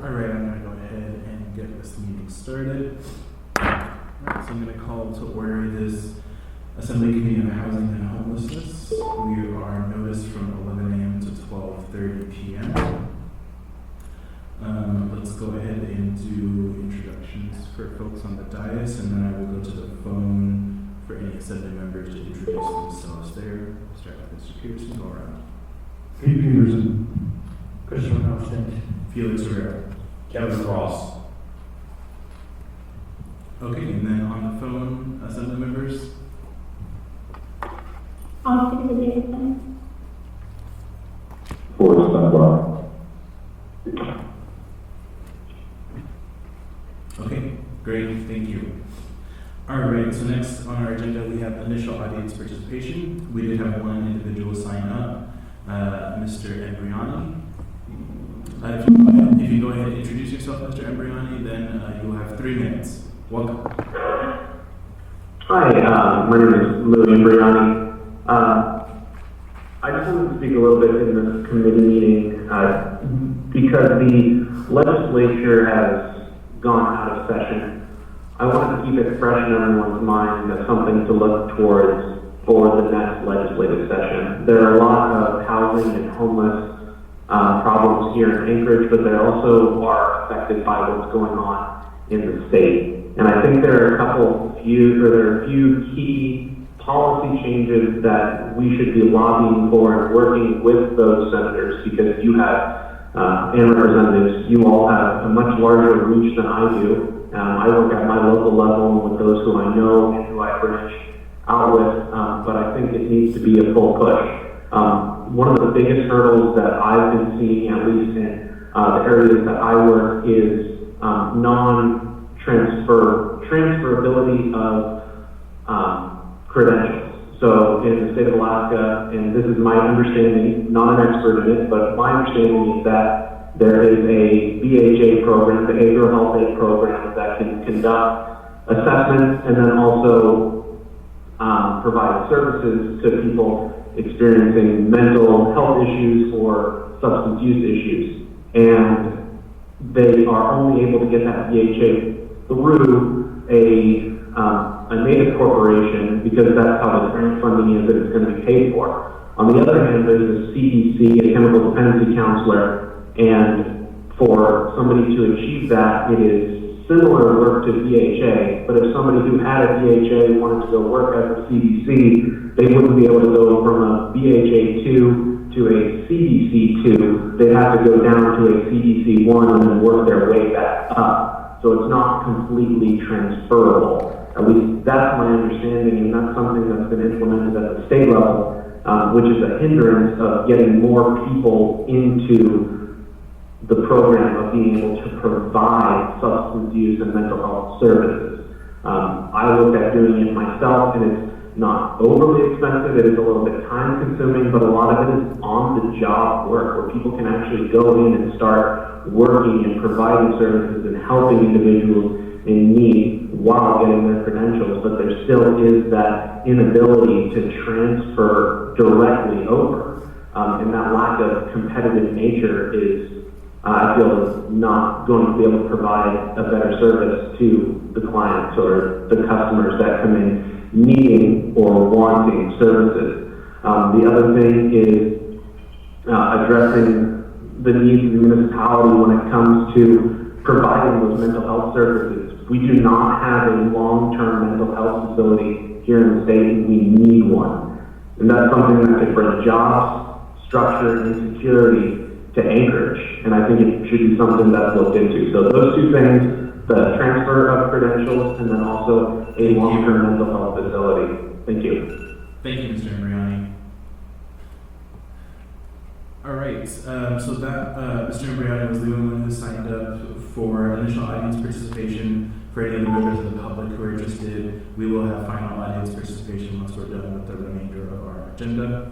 All right, I'm going to go ahead and get this meeting started. All right, so I'm going to call to order this Assembly Committee on Housing and Homelessness. We are noticed from 11 a.m. to 12:30 p.m. Let's go ahead and do introductions for folks on the dais, and then I will go to the phone for any Assembly members to introduce themselves there. Start with Mr. Peterson, go around. Pete Peterson, Christopher Austin, Felix Rivera. Kevin Cross. Okay, and then on the phone, Assembly members. Austin Davidson. Forrest Dunbar. Okay, great, thank you. All right, so next on our agenda, we have initial audience participation. We did have one individual sign up, Mr. Embriani. If you go ahead and introduce yourself, Mr. Embriani, then you'll have 3 minutes. Welcome. Hi, my name is Louis Embriani. I just wanted to speak a little bit in this committee meeting because the legislature has gone out of session. I wanted to keep it fresh in everyone's mind as something to look towards for the next legislative session. There are a lot of housing and homeless problems here in Anchorage, but they also are affected by what's going on in the state. And I think there are a few key policy changes that we should be lobbying for and working with those senators, because you have and representatives, you all have a much larger reach than I do. I work at my local level with those who I know and who I branch out with, but I think it needs to be a full push. One of the biggest hurdles that I've been seeing, at least in the areas that I work, is transferability of credentials. So in the state of Alaska, and this is my understanding, not an expert in it, but my understanding is that there is a BHA program, behavioral health aid program, that can conduct assessments and then also provide services to people experiencing mental health issues or substance use issues. And they are only able to get that BHA through a native corporation, because that's how the grant funding is that it's going to be paid for. On the other hand, there's a CDC, a chemical dependency counselor, and for somebody to achieve that, it is similar work to BHA, but if somebody who had a BHA wanted to go work at the CDC, they wouldn't be able to go from a BHA 2 to a CDC 2. They'd have to go down to a CDC 1 and then work their way back up. So it's not completely transferable. At least that's my understanding, and that's something that's been implemented at the state level, which is a hindrance of getting more people into the program of being able to provide substance use and mental health services. I looked at doing it myself, and it's not overly expensive. It is a little bit time consuming, but a lot of it is on the job work where people can actually go in and start working and providing services and helping individuals in need while getting their credentials, but there still is that inability to transfer directly over. And that lack of competitive nature is, I feel, is not going to be able to provide a better service to the clients or the customers that come in needing or wanting services. The other thing is addressing the needs of the municipality when it comes to providing those mental health services. We do not have a long-term mental health facility here in the state, and we need one. And that's something that could bring jobs, structure, and security to Anchorage. And I think it should be something that's looked into. So those two things, the transfer of credentials, and then also a long-term mental health facility. Thank you. Thank you, Mr. Embriani. All right, so that Mr. Embriani was the only one who signed up for initial audience participation. For any of the members of the public who are interested, we will have final audience participation once we're done with the remainder of our agenda.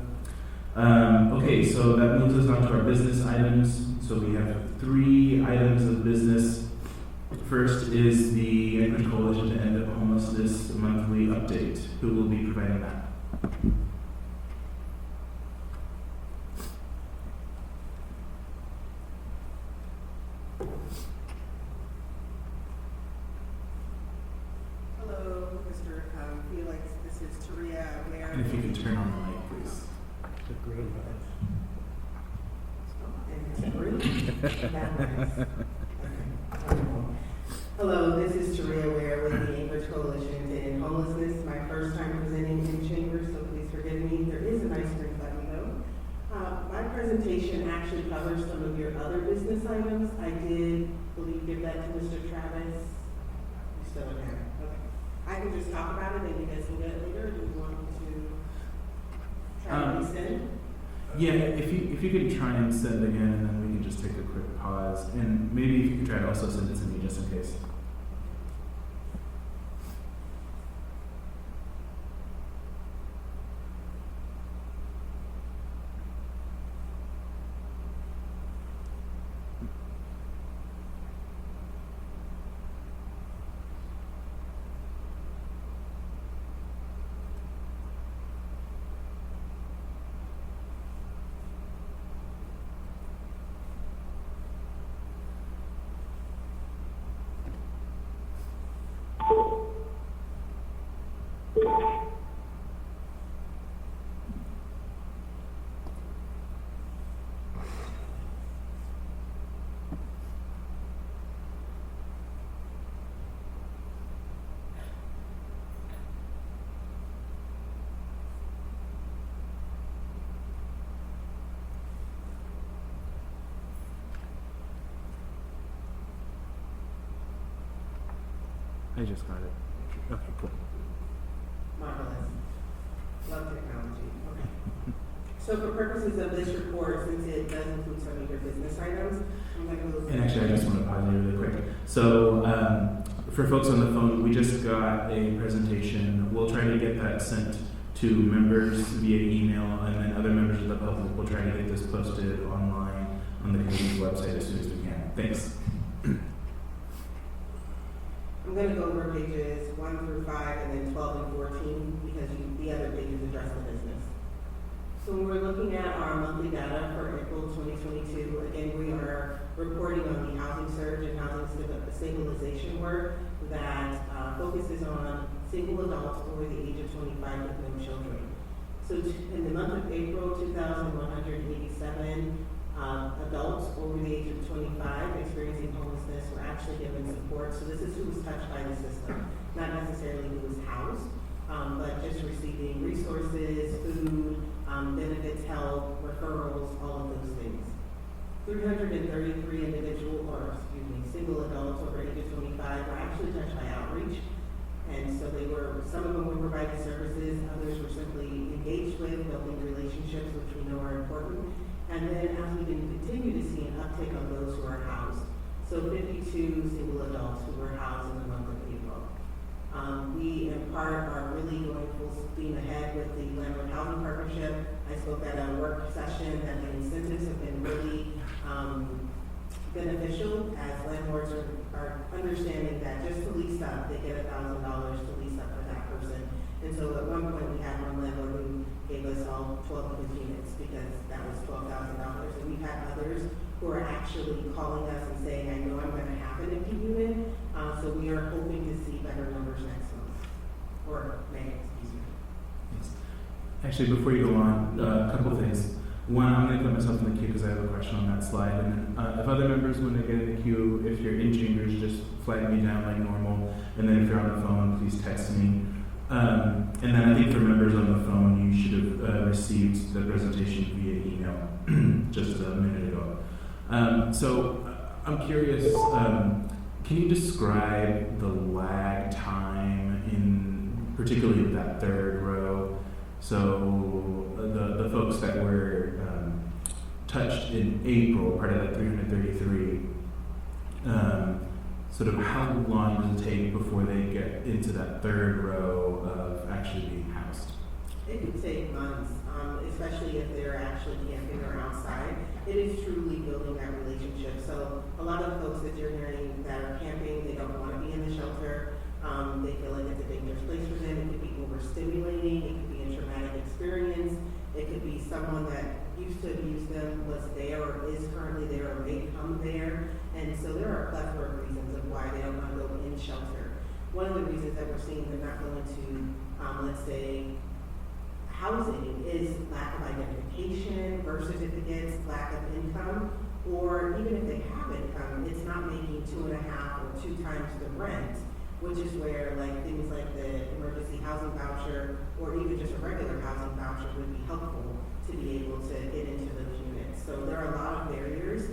Okay, so that moves us on to our business items. So we have 3 items of business. First is the Anchorage Coalition to End Homelessness monthly update. Who will be providing that? Hello, this is Taria Ware with the Anchorage Coalition to End Homelessness. My first time presenting in chambers, so please forgive me. There is an ice cream button though. My presentation actually covers some of your other business items. I did believe give that to Mr. Travis. You still in there? Okay. I can just talk about it and you guys can get it later. Or do you want to try to resend? Yeah, if you could try and send again, and then we can just take a quick pause, and maybe if you could try to also send it to me just in case. I just got it. Okay, cool. Marvelous. Love technology. Okay. So for purposes of this report, since it does include some of your business items, I'm going to move. And actually, I just want to pause you really quick. So, for folks on the phone, we just got a presentation. We'll try to get that sent to members via email, and then other members of the public will try to get this posted online on the committee's website as soon as we can. Thanks. I'm going to go over pages 1 through 5 and then 12 and 14 because the other pages address the business. So when we're looking at our monthly data for April 2022, again, we are reporting on the housing surge and housing stabilization work that focuses on single adults over the age of 25 with no children. So in the month of April, 2,187 adults over the age of 25 experiencing homelessness were actually given support. So this is who was touched by the system, not necessarily who was housed, but just receiving resources, food, benefits, help, referrals, all of those things. 333 single adults over age of 25 were actually touched by outreach. And so some of them were providing services, others were simply engaged with, building relationships, which we know are important. And then as we can continue to see an uptick on those who are housed. So 52 single adults who were housed in the month of April. We in part are really going full steam ahead with the Landlord Housing Partnership. I spoke at a work session that the incentives have been really beneficial as landlords are understanding that just to lease up, they get $1,000 to lease up for that person. And so at one point we had one landlord who gave us all 12 of his units because that was $12,000. And we've had others who are actually calling us and saying, I know I'm going to have an empty unit. So we are hoping to see better numbers next month. Or May, excuse me. Yes. Actually, before you go on, a couple of things. One, I'm going to put myself in the queue because I have a question on that slide. And then if other members want to get in the queue, if you're in chambers, just flag me down like normal. And then if you're on the phone, please text me. And then I think for members on the phone, you should have received the presentation via email just a minute ago. So I'm curious, can you describe the lag time in particularly with that third row? So the folks that were touched in April, part of that 333, sort of how long does it take before they get into that third row of actually being housed? It could take months, especially if they're actually camping or outside. It is truly building that relationship. So a lot of folks that you're hearing that are camping, they don't want to be in the shelter. They feel like it's a dangerous place for them. It could be overstimulating. It could be a traumatic experience. It could be someone that used to abuse them, was there or is currently there or may come there. And so there are a plethora of reasons of why they don't want to go in shelter. One of the reasons that we're seeing them not going to, let's say, housing is lack of identification versus income, or even if they have income, it's not making 2.5 or 2 times the rent, which is where like things like the emergency housing voucher or even just a regular housing voucher would be helpful to be able to get into those units. So there are a lot of barriers,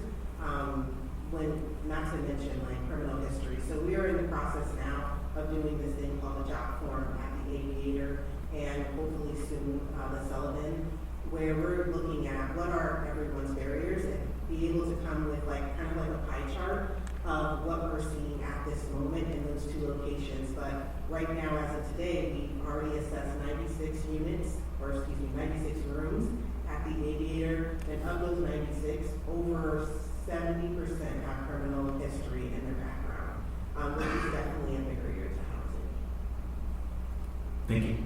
not to mention like criminal history. So we are in the process now of doing this thing called the job form at the Aviator and hopefully soon the Sullivan, where we're looking at what are everyone's barriers and be able to come with like kind of like a pie chart of what we're seeing at this moment in those 2 locations. But right now, as of today, we've already assessed 96 units, or excuse me, 96 rooms at the Aviator, and of those 96, over 70% have criminal history in their background, which is definitely a barrier to housing. Thank you.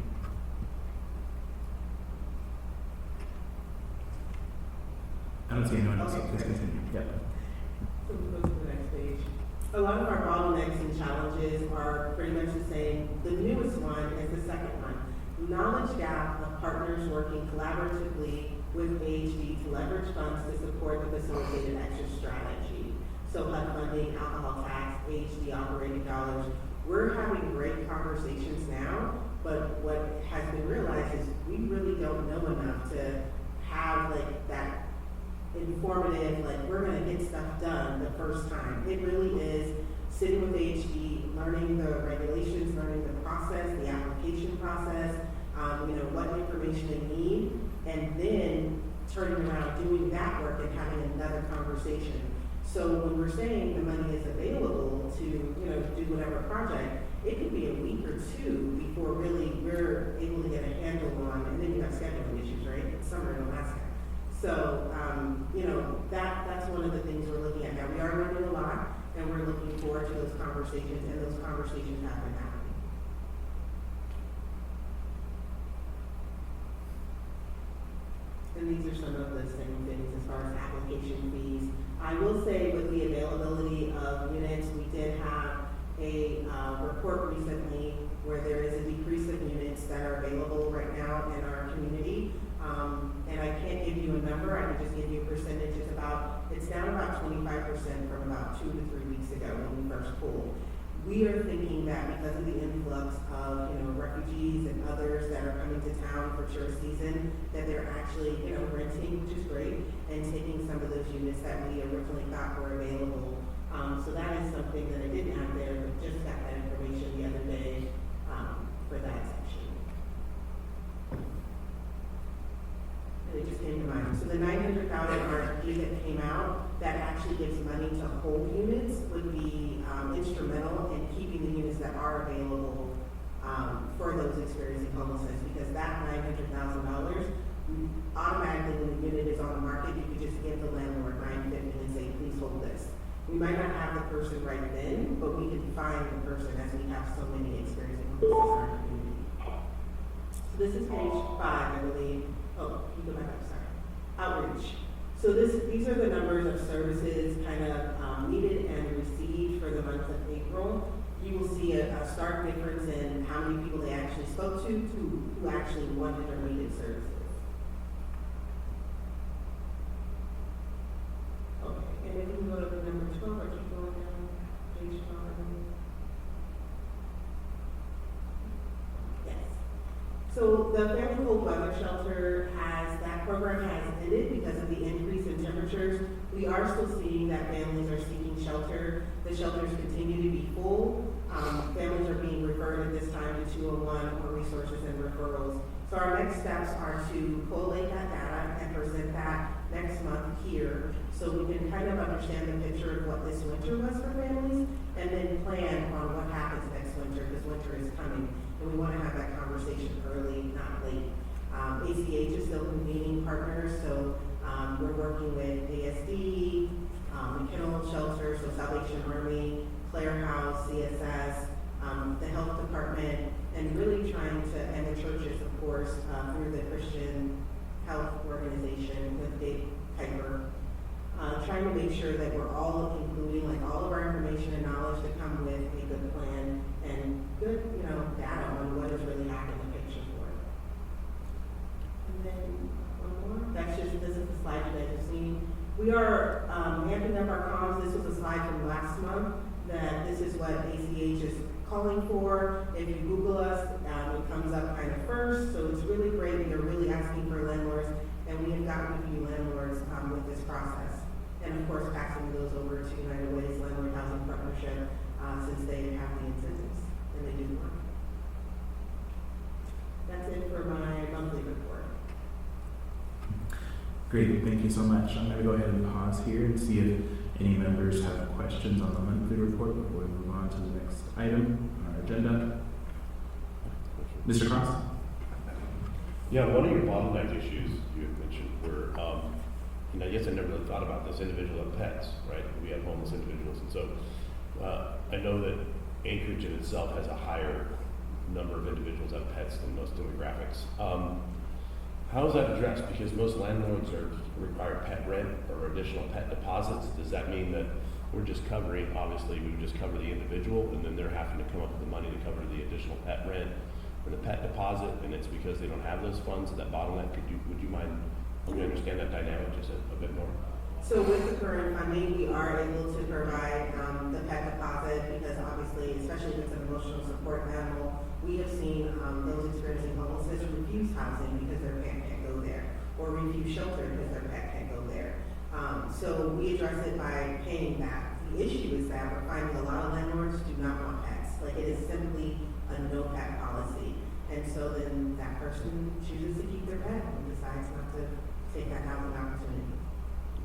I don't see anyone else. Okay. Please continue. Yeah. So we go to the next page. A lot of our bottlenecks and challenges are pretty much the same. The newest one is the second one. Knowledge gap of partners working collaboratively with AHD to leverage funds to support the facilitated exit strategy. So HUD funding, alcohol tax, AHD operating dollars. We're having great conversations now, but what has been realized is we really don't know enough to have like that informative, like we're gonna get stuff done the first time. It really is sitting with AHD, learning the regulations, learning the process, the application process, what information they need, and then turning around, doing that work and having another conversation. So when we're saying the money is available to, do whatever project, it could be a week or 2 before really we're able to get a handle on, and then you have scheduling issues, right? It's summer in Alaska. So, that's one of the things we're looking at now. We are learning a lot, and we're looking forward to those conversations, and those conversations have been happening. And these are some of the same things as far as application fees. I will say with the availability of units, we did have a report recently where there is a decrease of units that are available right now in our community. And I can't give you a number, I can just give you a percentage. It's down about 25% from about 2 to 3 weeks ago when we first pulled. We are thinking that because of the influx of, refugees and others that are coming to town for tourist season, that they're actually, renting, which is great, and taking some of those units that we originally thought were available. So that is something that I didn't have there, but just got that information the other day, for that section. And it just came to mind. So the $900,000 RFP that came out, that actually gives money to hold units, would be instrumental in keeping the units that are available for those experiencing homelessness, because that $900,000, automatically when the unit is on the market, you could just give the landlord $950 and say, please hold this. We might not have the person right then, but we can find the person as we have so many experiencing homelessness in our community. So this is page 5, I believe. Oh, you go back up, sorry. Outreach. So these are the numbers of services kind of needed and received for the month of April. You will see a stark difference in how many people they actually spoke to who actually wanted or needed services. Okay, and if you go to number 12, or keep going down, page 12. Yes. So the Family Cold Weather Shelter that program has ended because of the increase in temperatures. We are still seeing that families are seeking shelter. The shelters continue to be full. Families are being referred at this time to 201 for resources and referrals. So our next steps are to collate that data and present that next month here, so we can kind of understand the picture of what this winter was for families, and then plan on what happens next winter, because winter is coming, and we want to have that conversation early, not late. ACH is still convening partners, so we're working with ASD, McKinnell Shelter, so Salvation Army, Clare House, CSS, the health department, and really trying to, and the churches, of course, through the Christian Health Organization with Dave Piper, trying to make sure that we're all including like all of our information and knowledge to come with a good plan and good, data on what is really happening in the picture for it. And then one more. This is the slide you guys have seen. We are amping up our comms. This was a slide from last month, that this is what ACH is calling for. If you Google us, it comes up kind of first, so it's really great. They're really asking for landlords, and we have gotten a few landlords with this process. And of course, passing those over to United Way's Landlord Housing Partnership, since they have the incentives, and they do work. That's it for my monthly report. Great, thank you so much. I'm going to go ahead and pause here and see if any members have questions on the monthly report before we move on to the next item on our agenda. Mr. Cross? Yeah, one of your bottleneck issues you had mentioned were, and I guess I never really thought about this, individual and pets, right? We have homeless individuals, and so I know that Anchorage in itself has a higher number of individuals that have pets than most demographics. How is that addressed? Because most landlords require pet rent or additional pet deposits. Does that mean that we're just covering, obviously, we would just cover the individual, and then they're having to come up with the money to cover the additional pet rent or the pet deposit, and it's because they don't have those funds, that bottleneck? Would you mind, let me understand that dynamic just a bit more? So with the current funding, we are able to provide the pet deposit, because obviously, especially if it's an emotional support animal, we have seen those experiencing homelessness refuse housing because their pet can't go there, or refuse shelter because their pet can't go there. So we address it by paying that. The issue is that we're finding a lot of landlords do not want pets. Like, it is simply a no pet policy. And so then that person chooses to keep their pet and decides not to take that housing opportunity.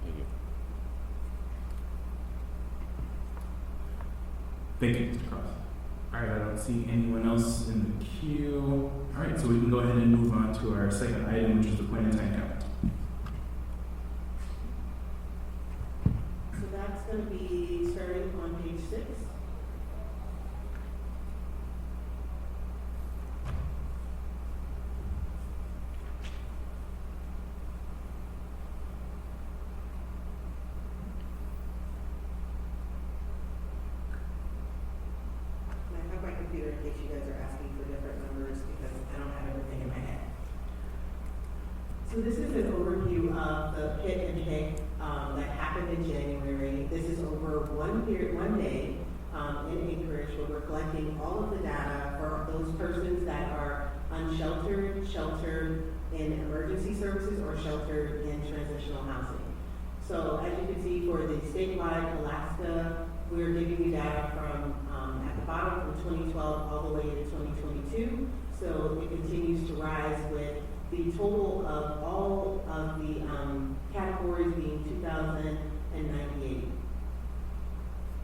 Thank you. Thank you, Mr. Cross. All right, I don't see anyone else in the queue. All right, so we can go ahead and move on to our second item, which is the point in time count. So that's going to be starting on page 6. I have my computer in case you guys are asking for different numbers, because I don't have everything in my head. So this is an overview of the pit and pick that happened in January. This is over one day in Anchorage, where we're collecting all of the data for those persons that are unsheltered, sheltered in emergency services, or sheltered in transitional housing. So as you can see, for the statewide Alaska, we're giving you data from at the bottom from 2012 all the way to 2022. So it continues to rise, with the total of all of the categories being 2,098.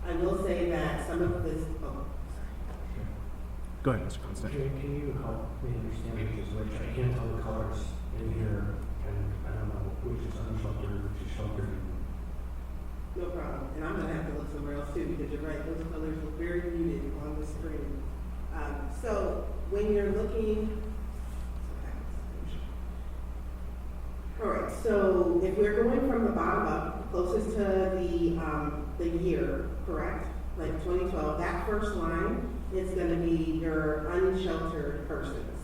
I will say that some of this, Go ahead, Mr. Constant. Can you help me understand, because like, I can't tell the colors in here, and I don't know which is unsheltered, which is sheltered. no problem. And I'm gonna have to look somewhere else too, because you're right, those colors look very muted on the screen. So when you're looking, all right, so if we're going from the bottom up, closest to the year, correct? Like 2012, that first line is gonna be your unsheltered persons.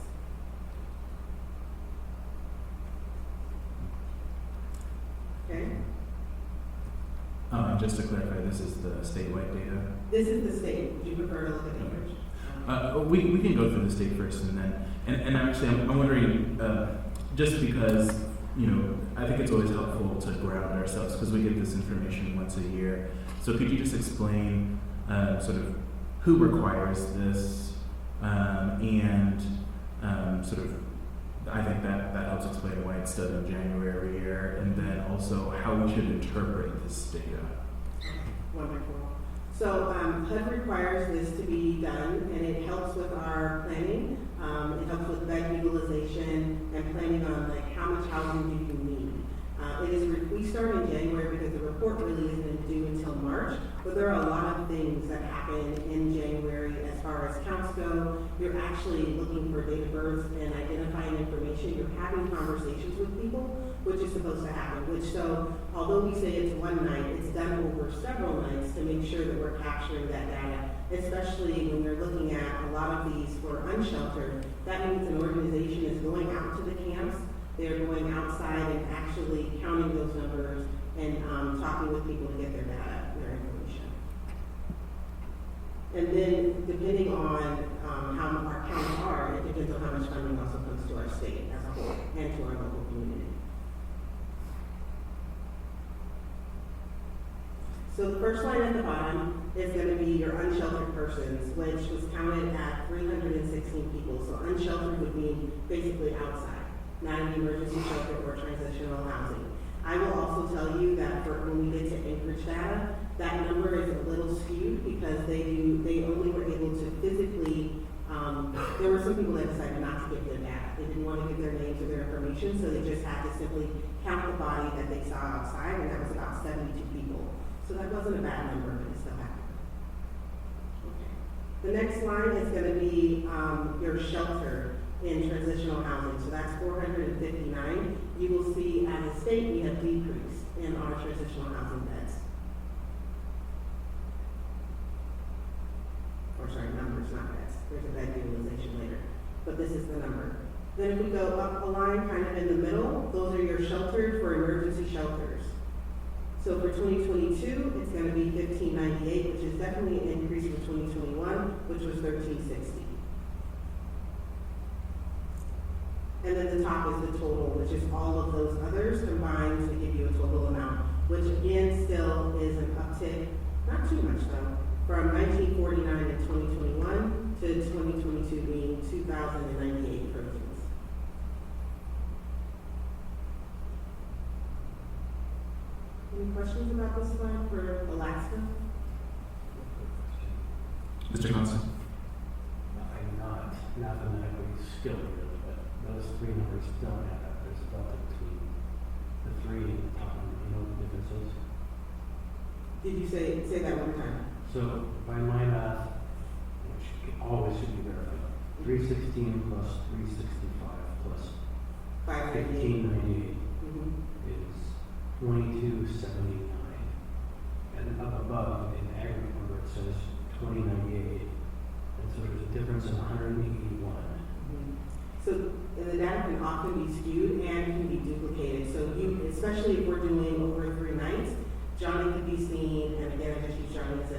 Okay? And just to clarify, this is the statewide data. This is the state. Would you prefer to look at English? We can go through the state first, and then, and actually, I'm wondering, just because, you know, I think it's always helpful to ground ourselves, because we get this information once a year. So could you just explain sort of who requires this, and sort of, I think that helps explain why it's done in January every year, and then also how we should interpret this data. Wonderful. So HUD requires this to be done, and it helps with our planning. It helps with bed utilization and planning on like how much housing do you need. We start in January because the report really isn't due until March, but there are a lot of things that happen in January as far as counts go. You're actually looking for date of birth and identifying information. You're having conversations with people, which is supposed to happen. So although we say it's one night, it's done over several nights to make sure that we're capturing that data, especially when you're looking at a lot of these for unsheltered. That means an organization is going out to the camps. They're going outside and actually counting those numbers and talking with people to get their data, their information. And then depending on how our counts are, it depends on how much funding also comes to our state as a whole and to our local community. So the first line at the bottom is going to be your unsheltered persons, which was counted at 316 people. So unsheltered would mean basically outside, not an emergency shelter or transitional housing. I will also tell you that for when we get to Anchorage data, that number is a little skewed because they only were able to physically, there were some people that decided not to give their data. They didn't want to give their names or their information, so they just had to simply count the body that they saw outside, and that was about 72 people. So that wasn't a bad number, but it still happened. Okay. The next line is going to be your shelter in transitional housing. So that's 459. You will see as a state we have decreased in our transitional housing beds. Or sorry, numbers, not beds. There's a bed utilization later. But this is the number. Then if we go up a line kind of in the middle, those are your shelters for emergency shelters. So for 2022, it's going to be 1598, which is definitely an increase from 2021, which was 1360. And then the top is the total, which is all of those others combined to give you a total amount, which again still is an uptick, not too much though, from 1949 in 2021 to 2022 being 2,098 persons. Any questions about this one for Alaska? Mr. Johnson? I'm not mathematically skilled really, but those three numbers don't add up. There's a delta between the three and the top number. You know what the difference is? Did you say that one more time? So by my math, which always should be verified, 316 plus 365 plus 598. 1598 Mm-hmm. is 2279. And up above in the aggregate number it says 2098. And so there's a difference of 181. So the data can often be skewed and can be duplicated. So you, especially if we're doing over 3 nights, Johnny could be seen, and again I just use Johnny as a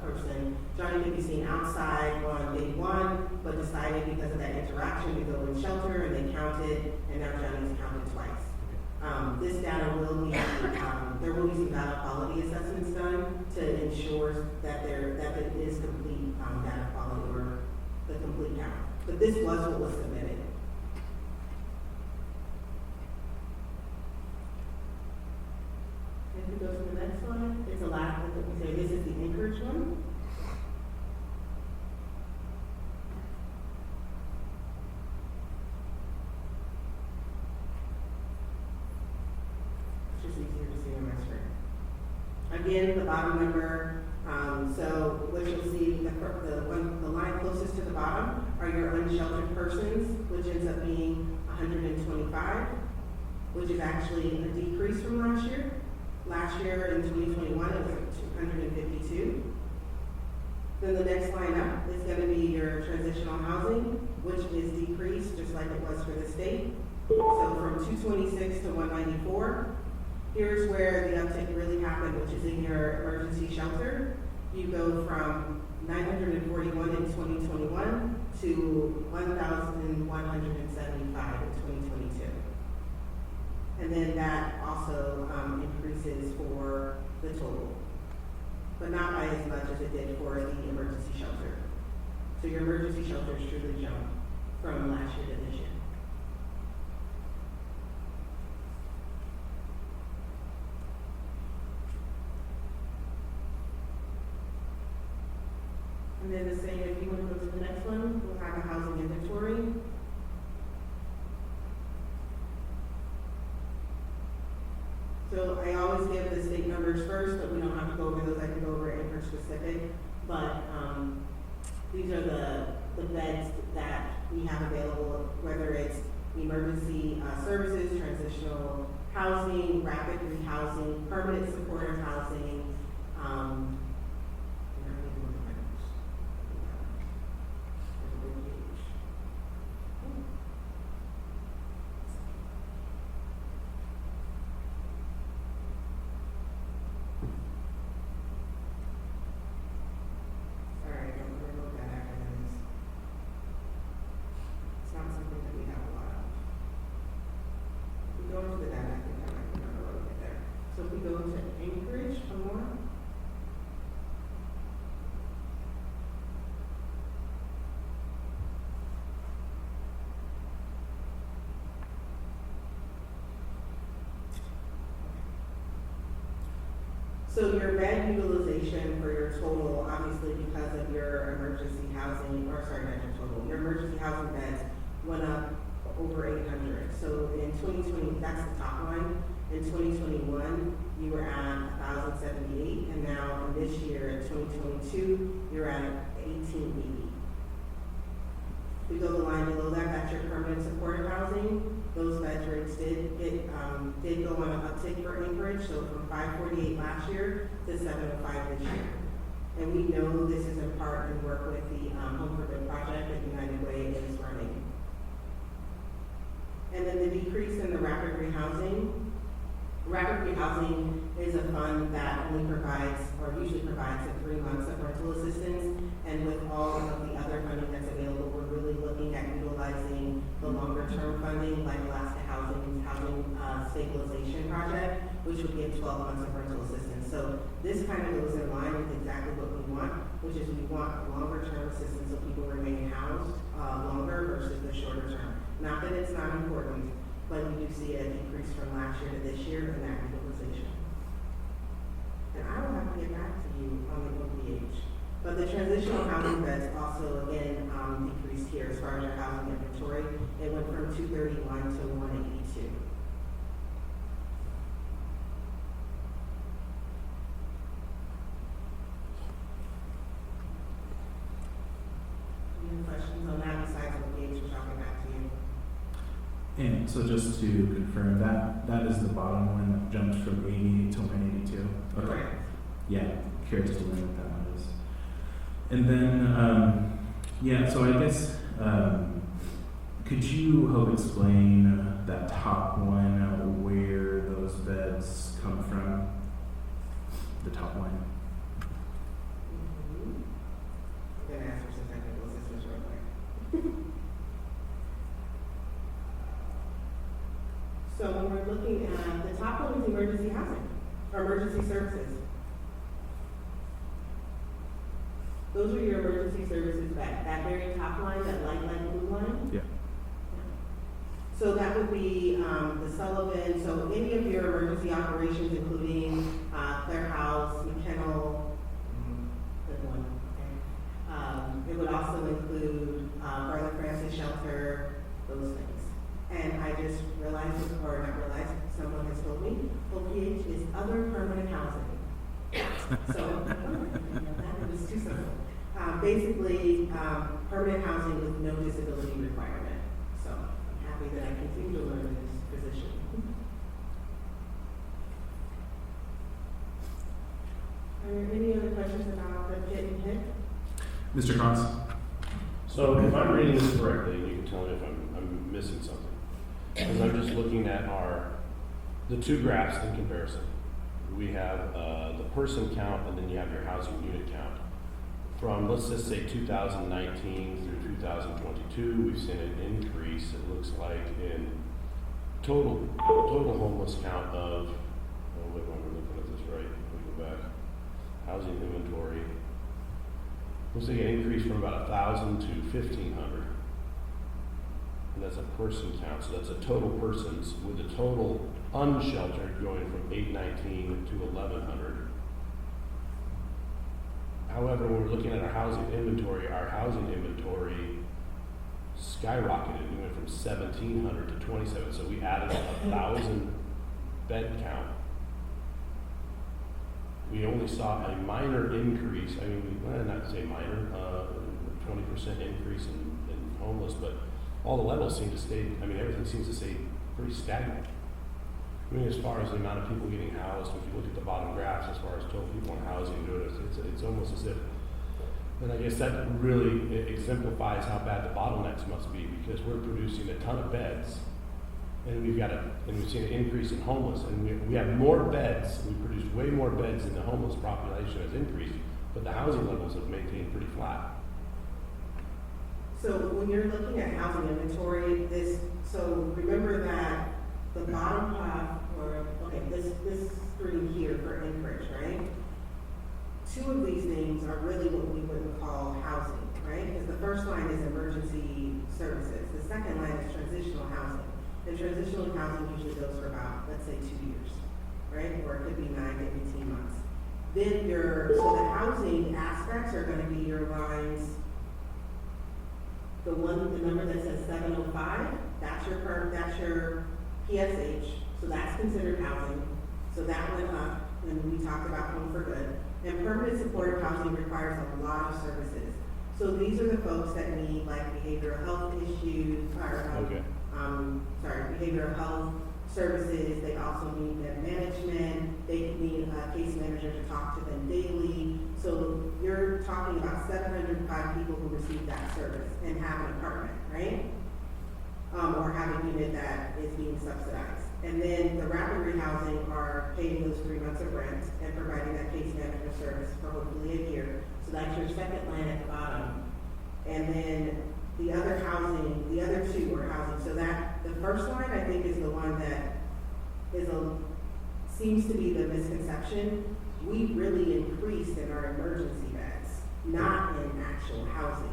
person, Johnny could be seen outside on day 1, but decided because of that interaction to go in shelter and they counted, and now Johnny's counted twice. This data will be, there will be some data quality assessments done to ensure that it is complete data quality or the complete count. But this was what was submitted. If we go to the next one, it's a last, this is the Anchorage one. It's just easier to see on my screen. Again, the bottom number, so what you'll see, the line closest to the bottom are your unsheltered persons, which ends up being 125, which is actually a decrease from last year. Last year in 2021, it was 252. Then the next line up is going to be your transitional housing, which is decreased just like it was for the state. So from 226 to 194. Here's where the uptick really happened, which is in your emergency shelter. You go from 941 in 2021 to 1,175 in 2022. And then that also increases for the total, but not by as much as it did for the emergency shelter. So your emergency shelters truly jumped from last year to this year. And then the same, if you want to go to the next one, we'll have a housing inventory. So I always give the state numbers first, but we don't have to go over those. I can go over Anchorage specific. But these are the beds that we have available, whether it's emergency services, transitional housing, rapid rehousing, permanent supportive housing. So your bed utilization for your total, obviously because of your emergency housing, or sorry, not your total, your emergency housing beds went up over 800. So in 2020, that's the top line. In 2021, you were at 1,078, and now in this year, 2022, you're at 1,880. We go the line below that, that's your permanent supportive housing. Those bed rates did go on an uptick for Anchorage, so from 548 last year to 705 this year. And we know this is in part in work with the Home for Good project that United Way is running. And then the decrease in the rapid rehousing. Rapid rehousing is a fund that only provides, or usually provides, 3 months of rental assistance. And with all of the other funding that's available, we're really looking at utilizing the longer term funding like Alaska Housing Stabilization Project, which would give 12 months of rental assistance. So this kind of goes in line with exactly what we want, which is we want longer term assistance so people remain housed longer versus the shorter term. Not that it's not important, but we do see a decrease from last year to this year in that utilization. And I will have to get back to you on the OPH. But the transitional housing beds also, again, decreased here as far as our housing inventory. It went from 231 to 182. Any questions on that besides OPH, which I'll get back to you? And so just to confirm, that is the bottom one that jumped from 80 to 182? Okay. Correct. Yeah, curious to learn what that one is. And then, yeah, so I guess, could you help explain that top one, where those beds come from? The top line. I'm going to ask for some technical assistance real quick. So when we're looking at, the top one is emergency housing, or emergency services. Those are your emergency services back. That very top line, that light blue line. Yeah. So that would be the Sullivan. So any of your emergency operations, including Claire House, McKennel, good one. Okay. It would also include Brother Francis Shelter, those things. And I just realized, or not realized, someone has told me, OPH is other permanent housing. So that was too simple. Basically, permanent housing with no disability requirement. So I'm happy that I continue to learn in this position. Are there any other questions about the pit and hit? Mr. Cross? So if I'm reading this correctly, and you can tell me if I'm missing something, because I'm just looking at the two graphs in comparison. We have the person count, and then you have your housing unit count. From, let's just say 2019 through 2022, we've seen an increase, it looks like, in total homeless count of, oh, wait, we're looking at this right, we go back, housing inventory. Looks like an increase from about 1,000 to 1,500. And that's a person count, so that's a total persons, with the total unsheltered going from 819 to 1,100. However, when we're looking at our housing inventory skyrocketed. We went from 1,700 to 27, so we added 1,000 bed count. We only saw a minor increase, I mean, not to say minor, 20% increase in homeless, but all the levels seem to stay, I mean, everything seems to stay pretty stagnant. I mean, as far as the amount of people getting housed, if you look at the bottom graphs, as far as total people in housing, it's almost as if, and I guess that really exemplifies how bad the bottlenecks must be, because we're producing a ton of beds, and we've seen an increase in homeless, and we have more beds, we produce way more beds than the homeless population has increased, but the housing levels have maintained pretty flat. So when you're looking at housing inventory, so remember that the bottom half, this screen here for Anchorage, right? Two of these things are really what we would call housing, right? Because the first line is emergency services. The second line is transitional housing. And transitional housing usually goes for about, let's say, 2 years, right? Or it could be 9 to 18 months. Then so the housing aspects are gonna be your lines, the number that says 705, that's your PSH, so that's considered housing. So that went up when we talked about home for good. And permanent supportive housing requires a lot of services. So these are the folks that need like behavioral health issues, or, Okay. Behavioral health services. They also need their management. They need a case manager to talk to them daily. So you're talking about 705 people who receive that service and have an apartment, right? Or have a unit that is being subsidized. And then the rapid rehousing are paying those 3 months of rent and providing that case management service for hopefully a year. So that's your second line at the bottom. And then the other two are housing. So that, the first line I think is the one that seems to be the misconception. We really increased in our emergency beds, not in actual housing.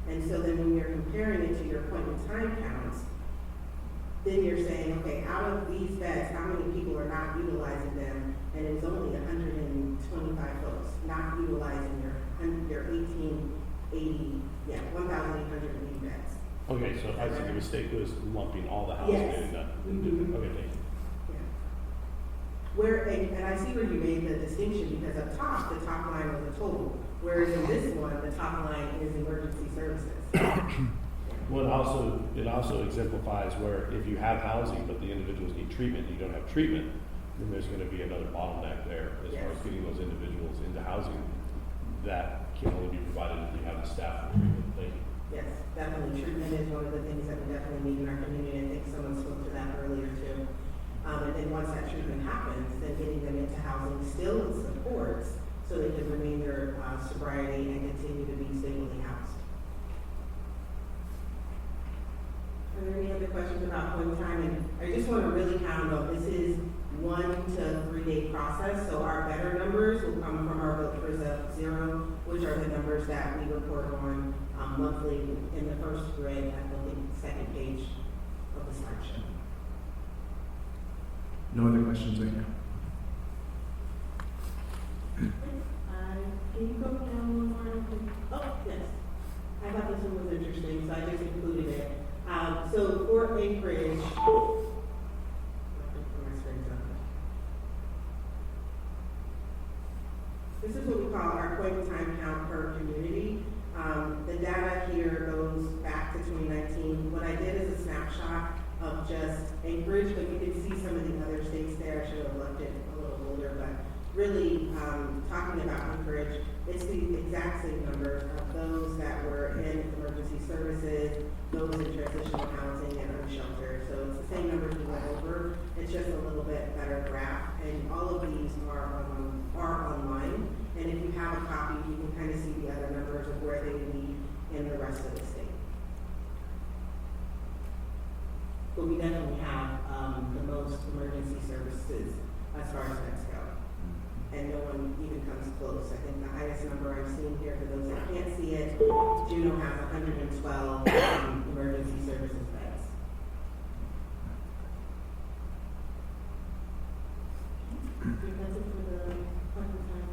And so then when you're comparing it to your point in time counts, then you're saying, okay, out of these beds, how many people are not utilizing them? And it was only 125 folks not utilizing your 1,880 beds. Okay, so I think the mistake was lumping all the housing Yes. in, not Mhm. individual. Okay, thank you. Yeah. And I see where you made the distinction, because up top, the top line was a total, whereas in this one, the top line is emergency services. Well, it also exemplifies where if you have housing, but the individuals need treatment, and you don't have treatment, then there's gonna be another bottleneck there as far as Yes. getting those individuals into housing that can only be provided if you have the staff for treatment. Thank you. Yes, definitely, treatment is one of the things that we definitely need in our community. I think someone spoke to that earlier too. And then once that treatment happens, then getting them into housing still with supports, so they can remain their sobriety and continue to be stably housed. Are there any other questions about point in time? And I just want to really count on, this is 1 to 3 day process, so our better numbers will come from our vote for 0, which are the numbers that we report on monthly in the first grid at the second page of the slideshow. No other questions right now? Can you go down one more? Oh, yes. I thought this one was interesting, so I just included it. So for Anchorage, this is what we call our point in time count per community. The data here goes back to 2019. What I did is a snapshot of just Anchorage, but you can see some of the other states there. I should have left it a little older, but really talking about Anchorage, it's the exact same numbers of those that were in emergency services, those in transitional housing and unsheltered. So it's the same numbers we went over. It's just a little bit better graph, and all of these are online. And if you have a copy, you can kind of see the other numbers of where they would be in the rest of the state. But we definitely have the most emergency services as far as vets go. And no one even comes close. I think the highest number I've seen here, for those that can't see it, Juneau has 112 emergency services beds. I think that's it for the point in time.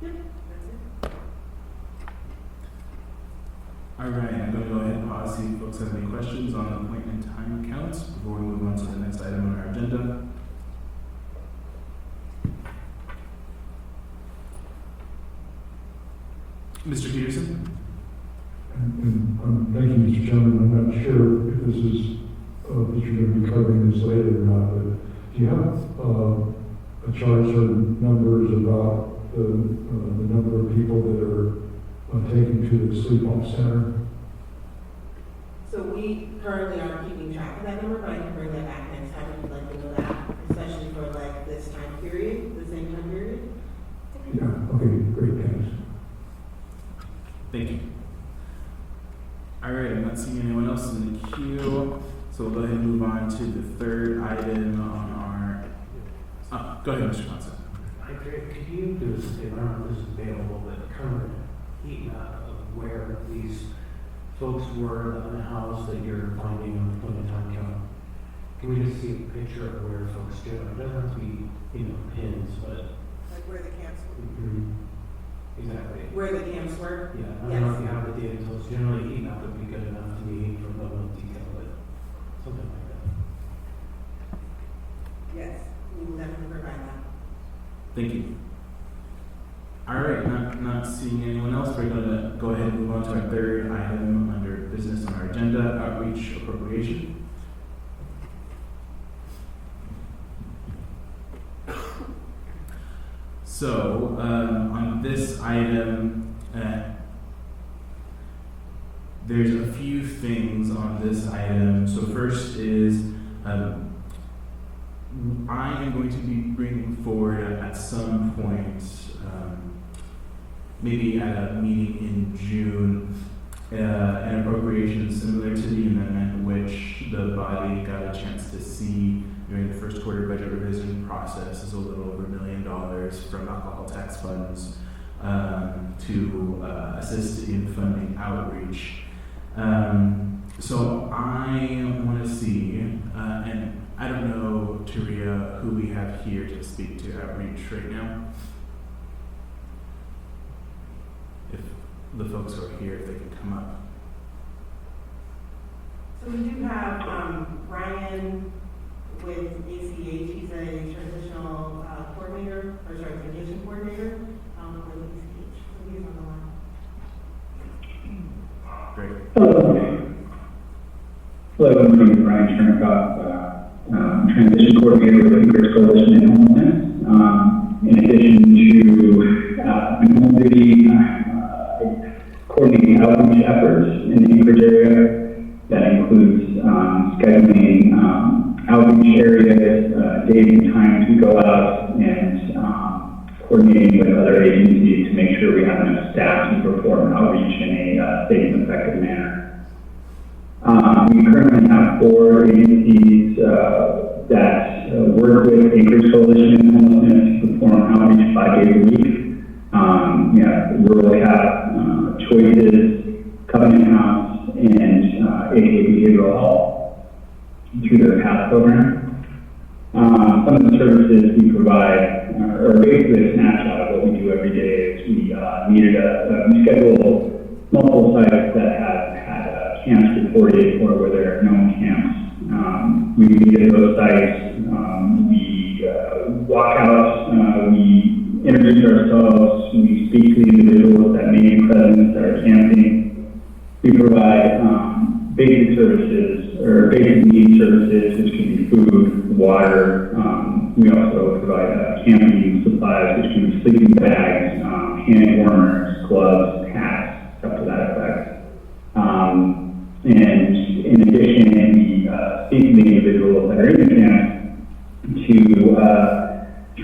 Yep, that's it. All right, I'm going to go ahead and pause, see if folks have any questions on the point in time counts before we move on to the next item on our agenda. Mr. Peterson? Thank you, Mr. Chairman. I'm not sure if this is, that you're going to be covering this later or not, but do you have a chart or numbers about the number of people that are taken to the sleep-off center? So we currently aren't keeping track of that number, but I can bring that back next time if you'd like to know that, especially for like this time period, the same time period. Yeah, okay, great, thanks. Thank you. All right, I'm not seeing anyone else in the queue, so we'll go ahead and move on to the third item on our, go ahead, Mr. Johnson. Hi, Greg, could you do this, I don't know if this is available, but current heat map of where these folks were unhoused that you're finding on the point in time count? Can we just see a picture of where folks go? It doesn't have to be, pins, but Like where Where the camps were? Yeah, I don't know if you have the data totals, generally heat map would be good enough to me for level of detail, but something like that. Yes, we will definitely provide that. Thank you. All right, not seeing anyone else, we're gonna go ahead and move on to our third item under business on our agenda, outreach appropriation. So, on this item, there's a few things on this item. So first is, I am going to be bringing forward at some point, maybe at a meeting in June, an appropriation similar to the amendment which the body got a chance to see during the first quarter budget revision process, is a little over $1 million from alcohol tax funds to assist in funding outreach. So I want to see, and I don't know, Taria, who we have here to speak to outreach right now. If the folks who are here, if they can come up. So we do have Brian with ACH. He's a transitional coordinator, or sorry, transition coordinator for the ACH. So he's on the line. Great. Hello, my name is Brian Chernikov, transition coordinator with the Increased Coalition in Homelessness. In addition to my duty, coordinating outreach efforts in the Anchorage area. That includes scheduling outreach areas, days and times we go out, and coordinating with other agencies to make sure we have enough staff to perform outreach in a safe and effective manner. We currently have 4 agencies that work with Anchorage Coalition in Homelessness to perform outreach 5 days a week. Rural Cap, Choices, Covenant House, and AA Behavioral Health through their PATH program. Some of the services we provide are basically a snapshot of what we do every day. Is we schedule multiple sites that have had camps reported or where there are known camps. We meet at those sites, we walk out, we introduce ourselves, we speak to the individuals that may be present that are camping. We provide basic services, or basic needs services, which can be food, water. We also provide camping supplies, which can be sleeping bags, hand warmers, gloves, hats, stuff to that effect. And in addition, we speak to the individuals that are in the camp to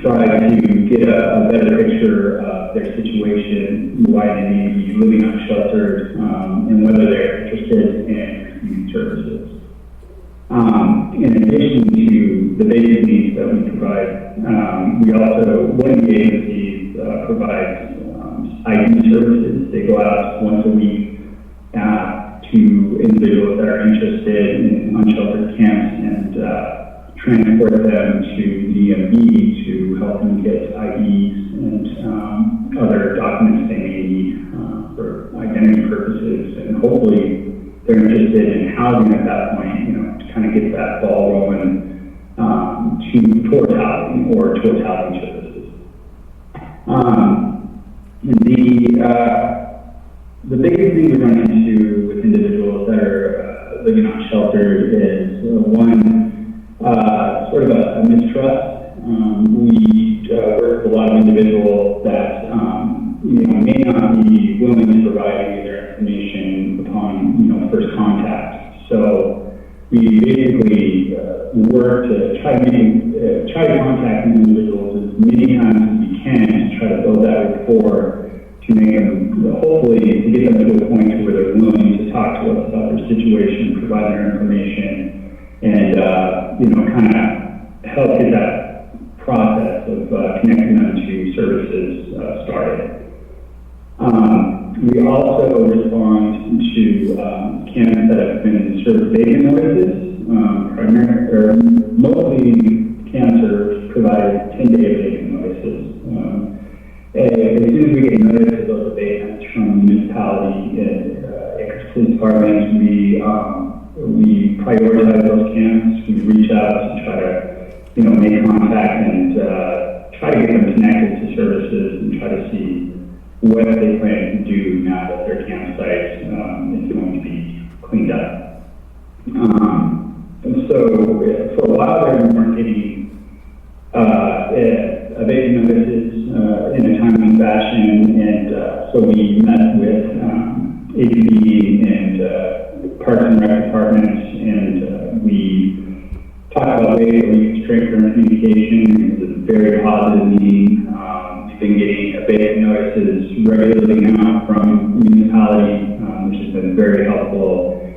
try to get a better picture of their situation, why they may be living unsheltered, and whether they're interested in community services. In addition to the basic needs that we provide, we also, one of the agencies provides ID services. They go out once a week to individuals that are interested in unsheltered camps and transport them to DMV to help them get IDs and other documents they may need for identity purposes. And hopefully they're interested in housing at that point, to kind of get that ball rolling towards housing or towards housing services. The biggest thing we run into with individuals that are living unsheltered is sort of a mistrust. We work with a lot of individuals that may not be willing to provide any of their information upon first contact. So we basically work to try to contact these individuals as many times as we can to try to build that rapport to make them, hopefully, to get them to a point where they're willing to talk to us about their situation, provide their information, and kind of help get that process of connecting them to services started. We also respond to camps that have been served vacant notices. Mostly camps are provided 10-day vacant notices. As soon as we get notice of those vacant prioritize those camps. We reach out to try to, make contact and try to get them connected to services and try to see what they plan to do now that their campsite is going to be cleaned up. And so for a while there, we weren't getting abatement notices in a timely fashion, and so we met with APD and Parks and Rec departments, and we talked about ways that we can strengthen communication. It was a very positive meeting. We've been getting abatement notices regularly now from the municipality, which has been very helpful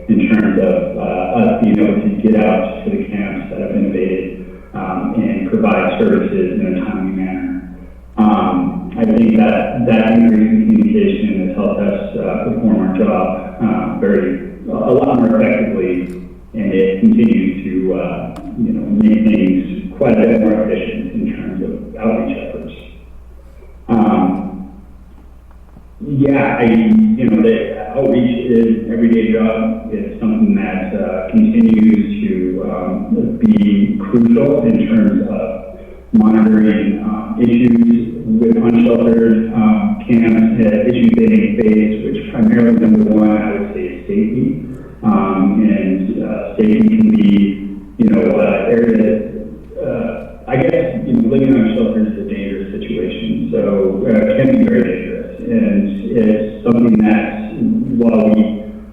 in terms of us being able to get out to the camps that have been abated and provide services in a timely manner. I think that increase in communication has helped us perform our job a lot more effectively, and it continues to make things quite a bit more efficient in terms of outreach efforts. The outreach is an everyday job. It's something that continues to be crucial in terms of monitoring issues with unsheltered camps, issues they may face, which primarily, number one, I would say is safety. Safety can be, areas, living on shelters is a dangerous situation, so it can be very dangerous. And it's something that, while we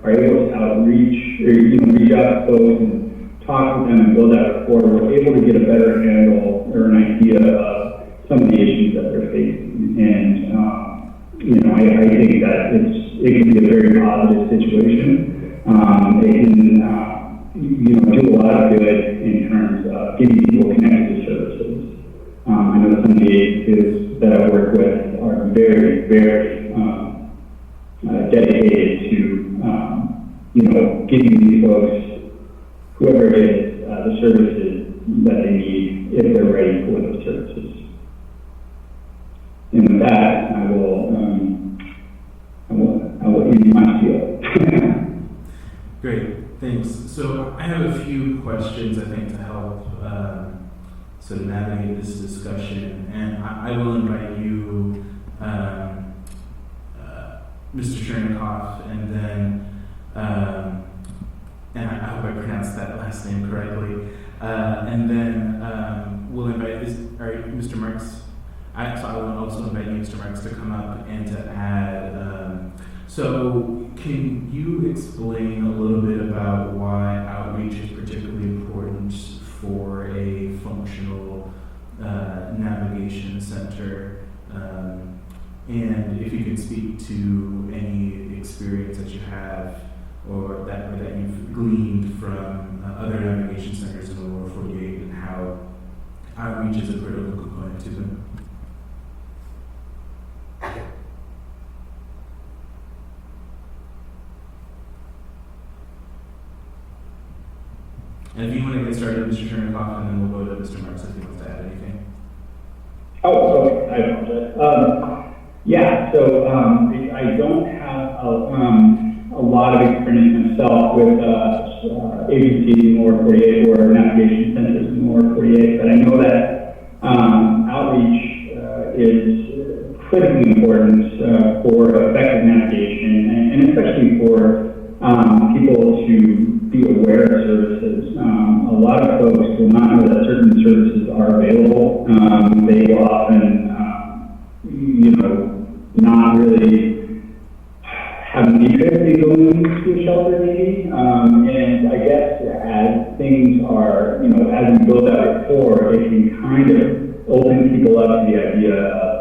are able to outreach, or, reach out to folks and talk with them and build that rapport, we're able to get a better handle or an idea of some of the issues that they're facing. And, I think that it can be a very positive situation. It can, do a lot of good in terms of getting people connected to services. I know some of the agencies that I work with are very, very dedicated to, giving these folks, whoever it is, the services that they need if they're ready for those services. And with that, I will end my spiel. Great, thanks. So I have a few questions, I think, to help sort of navigate this discussion. And I will invite you, Mr. Chernikoff, and then, and I hope I pronounced that last name correctly, and then we'll invite Mr. Marks. So I will also invite you, Mr. Marks, to come up and to add. So can you explain a little bit about why outreach is particularly important for a functional navigation center? And if you can speak to any experience that you have or that you've gleaned from other navigation centers in the lower 48 and how outreach is a critical component to them. And if you want to get started, Mr. Chernikoff, and then we'll go to Mr. Marks if he wants to add anything. Oh, okay. I apologize. So I don't have a lot of experience myself with agencies in the lower 48 or navigation centers in the lower 48, but I know that outreach is critically important for effective navigation, and especially for people to be aware of services. A lot of folks will not know that certain services are available. They will often, not really have an interest in going to a shelter maybe. And I guess as things are, as we build that rapport, it can kind of open people up to the idea of,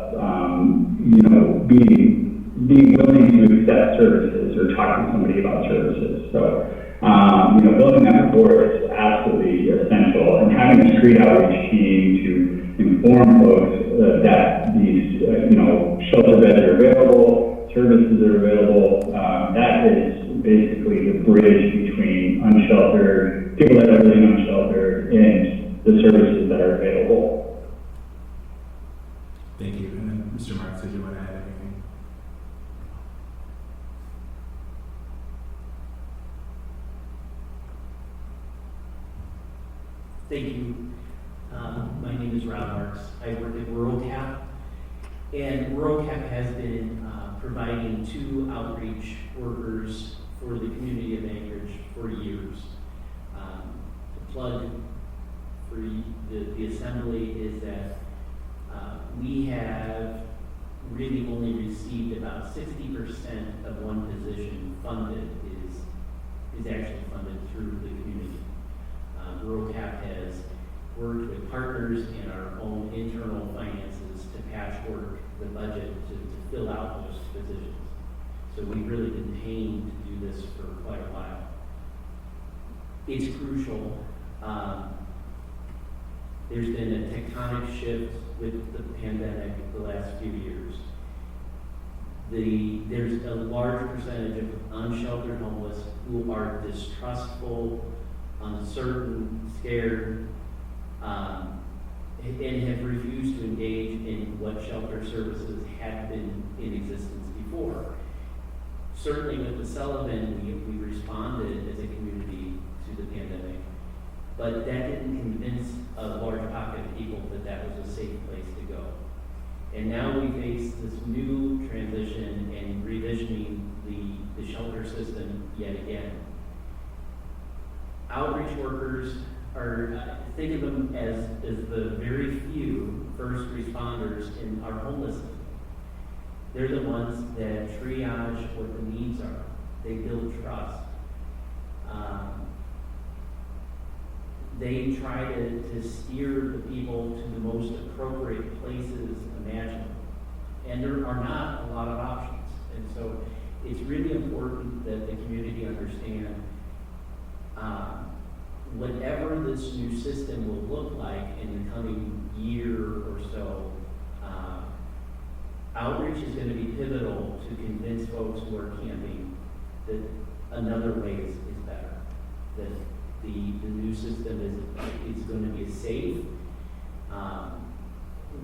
being willing to accept services or talk to somebody about services. So, building that rapport is absolutely essential, and having a street outreach team to inform folks that these, shelter beds are available, services are available. That is basically the bridge between unsheltered, people that are living unsheltered, and the services that are available. Thank you. And then Mr. Marks, did you want to add anything? Thank you. My name is Rob Marks. I work at Rural Cap, and Rural Cap has been providing 2 outreach workers for the community of Anchorage for years. The plug for the assembly is that we have really only received about 60% of one position funded is actually funded through the community. Rural Cap has worked with partners and our own internal finances to patchwork the budget to fill out those positions. So we've really been paying to do this for quite a while. It's crucial. There's been a tectonic shift with the pandemic the last few years. There's a large percentage of unsheltered homeless who are distrustful, uncertain, scared, and have refused to engage in what shelter services had been in existence before. Certainly with the Sullivan, we responded as a community to the pandemic, but that didn't convince a large pocket of people that that was a safe place to go. And now we face this new transition and revisioning the shelter system yet again. Outreach workers think of them as the very few first responders in our homeless system. They're the ones that triage what the needs are. They build trust. They try to steer the people to the most appropriate places imaginable. And there are not a lot of options. And so it's really important that the community understand whatever this new system will look like in the coming year or so, outreach is going to be pivotal to convince folks who are camping that another way is better, that the new system is going to be safe.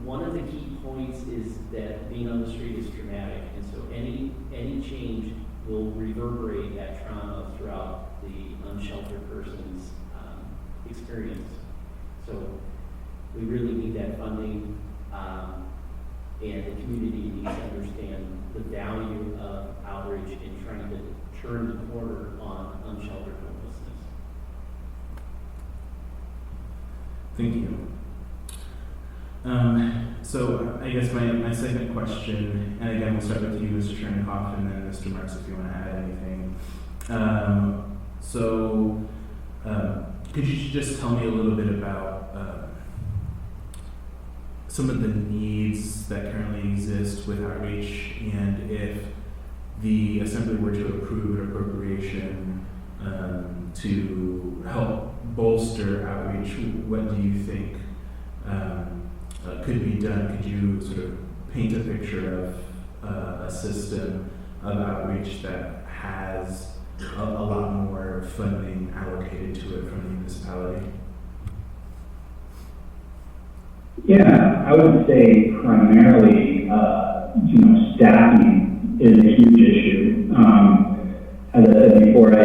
One of the key points is that being on the street is traumatic, and so any change will reverberate that trauma throughout the unsheltered person's experience. So we really need that funding, and the community needs to understand the value of outreach in trying to turn the corner on unsheltered homelessness. Thank you. So I guess my second question, and again, we'll start with you, Mr. Chernikov, and then Mr. Marks, if you want to add anything. Could you just tell me a little bit about some of the needs that currently exist with outreach, and if the Assembly were to approve an appropriation to help bolster outreach, what do you think could be done? Could you sort of paint a picture of a system of outreach that has a lot more funding allocated to it from the municipality? Yeah, I would say primarily, staffing is a huge issue. As I said before, I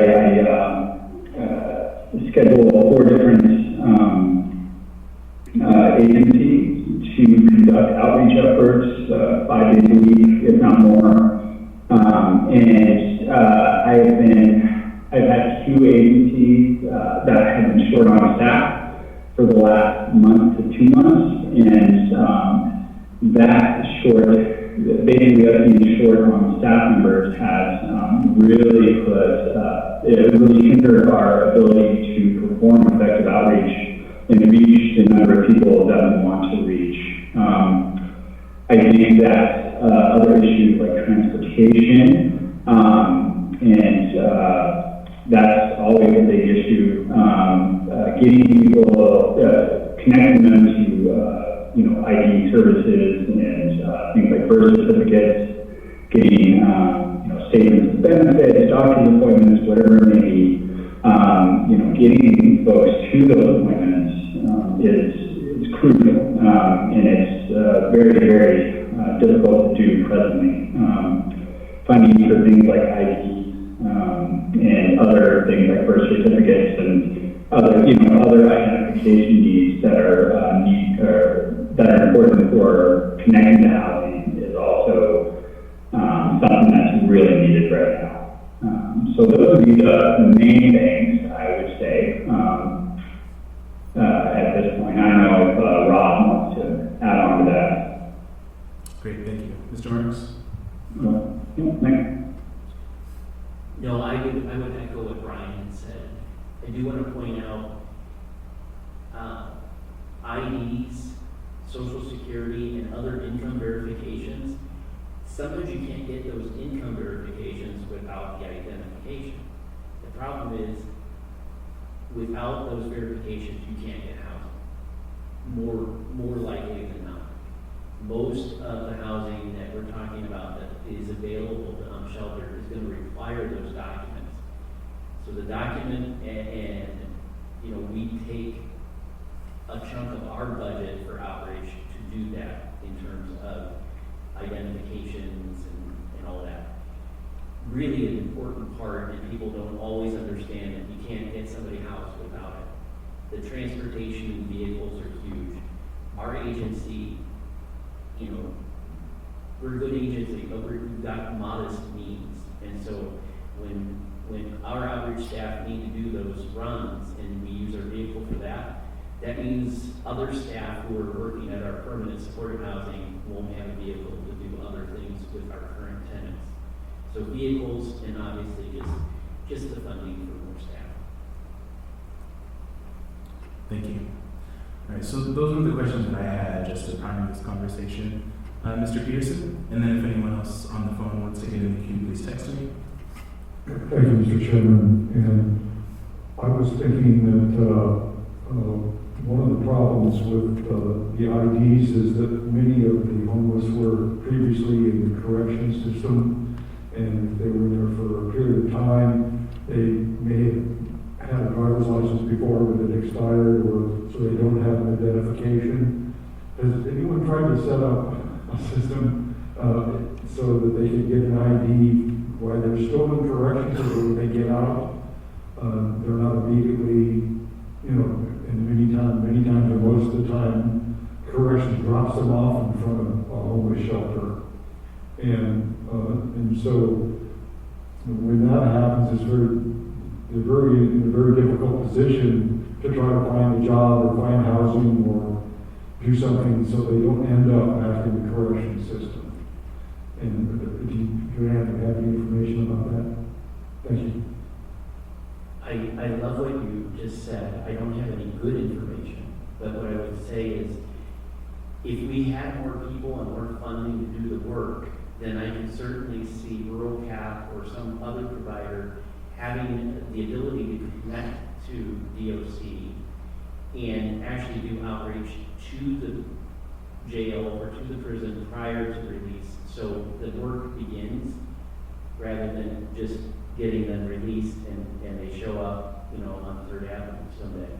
schedule 4 different agencies to conduct outreach efforts 5 days a week, if not more. I've had 2 agencies that have been short on staff for the last month to 2 months, and basically us being short on staff members has really hindered our ability to perform effective outreach and reach the number of people that we want to reach. I think that other issues like transportation, that's always a big issue. Getting people, connecting them to, ID services and things like birth certificates, getting, statements of benefits, doctor's appointments, whatever it may be. Getting folks to those appointments is crucial, and it's very, very difficult to do presently. Funding for things like IDs and other things like birth certificates and other identification needs that are important for connecting to housing is also something that's really needed right now. So those would be the main things I would say at this point. I don't know if Rob wants to add on to that. Great, thank you. Mr. Marks? Thanks. No, I would echo what Brian had said. I do want to point out, IDs, social security, and other income verifications, sometimes you can't get those income verifications without the identification. The problem is, without those verifications, you can't get housing. More likely than not. Most of the housing that we're talking about that is available to unsheltered is going to require those documents. So the document and we take a chunk of our budget for outreach to do that in terms of identifications and all that. Really an important part, and people don't always understand that you can't get somebody housed without it. The transportation and vehicles are huge. Our agency, we're a good agency, but we've got modest means. And so when our outreach staff need to do those runs and we use our vehicle for that, that means other staff who are working at our permanent supportive housing won't have a vehicle to do other things with our current tenants. So vehicles and obviously just the funding for more staff. Thank you. All right, so those were the questions that I had just to prime this conversation. Mr. Peterson, and then if anyone else on the phone wants to get in the queue, please text me. Thank you, Mr. Chairman. And I was thinking that one of the problems with the IDs is that many of the homeless were previously in the corrections system, and if they were there for a period of time, they may have had a driver's license before, but it expired, or so they don't have an identification. Has anyone tried to set up a system so that they could get an ID while they're still in corrections, so that when they get out, they're not immediately, and many times, or most of the time, corrections drops them off in front of a homeless shelter. And so when that happens, they're in a very difficult position to try to find a job or find housing or do something so they don't end up back in the correction system. And do you have any information about that? Thank you. I love what you just said. I don't have any good information, but what I would say is if we had more people and more funding to do the work, then I can certainly see Rural Cap or some other provider having the ability to connect to DOC and actually do outreach to the jail or to the prison prior to release. So the work begins rather than just getting them released and they show up, on 3rd Avenue someday.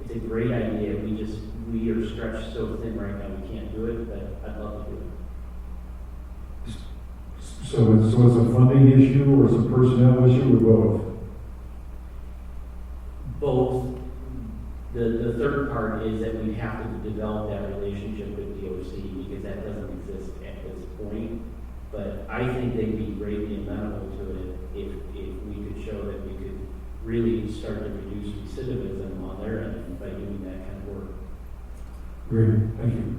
It's a great idea. We are stretched so thin right now, we can't do it, but I'd love to do it. So it's a funding issue or it's a personnel issue or both? Both. The third part is that we have to develop that relationship with DOC because that doesn't exist at this point. But I think they'd be greatly amenable to it if we could show that we could really start to reduce recidivism on their end by doing that kind of work. Great, thank you.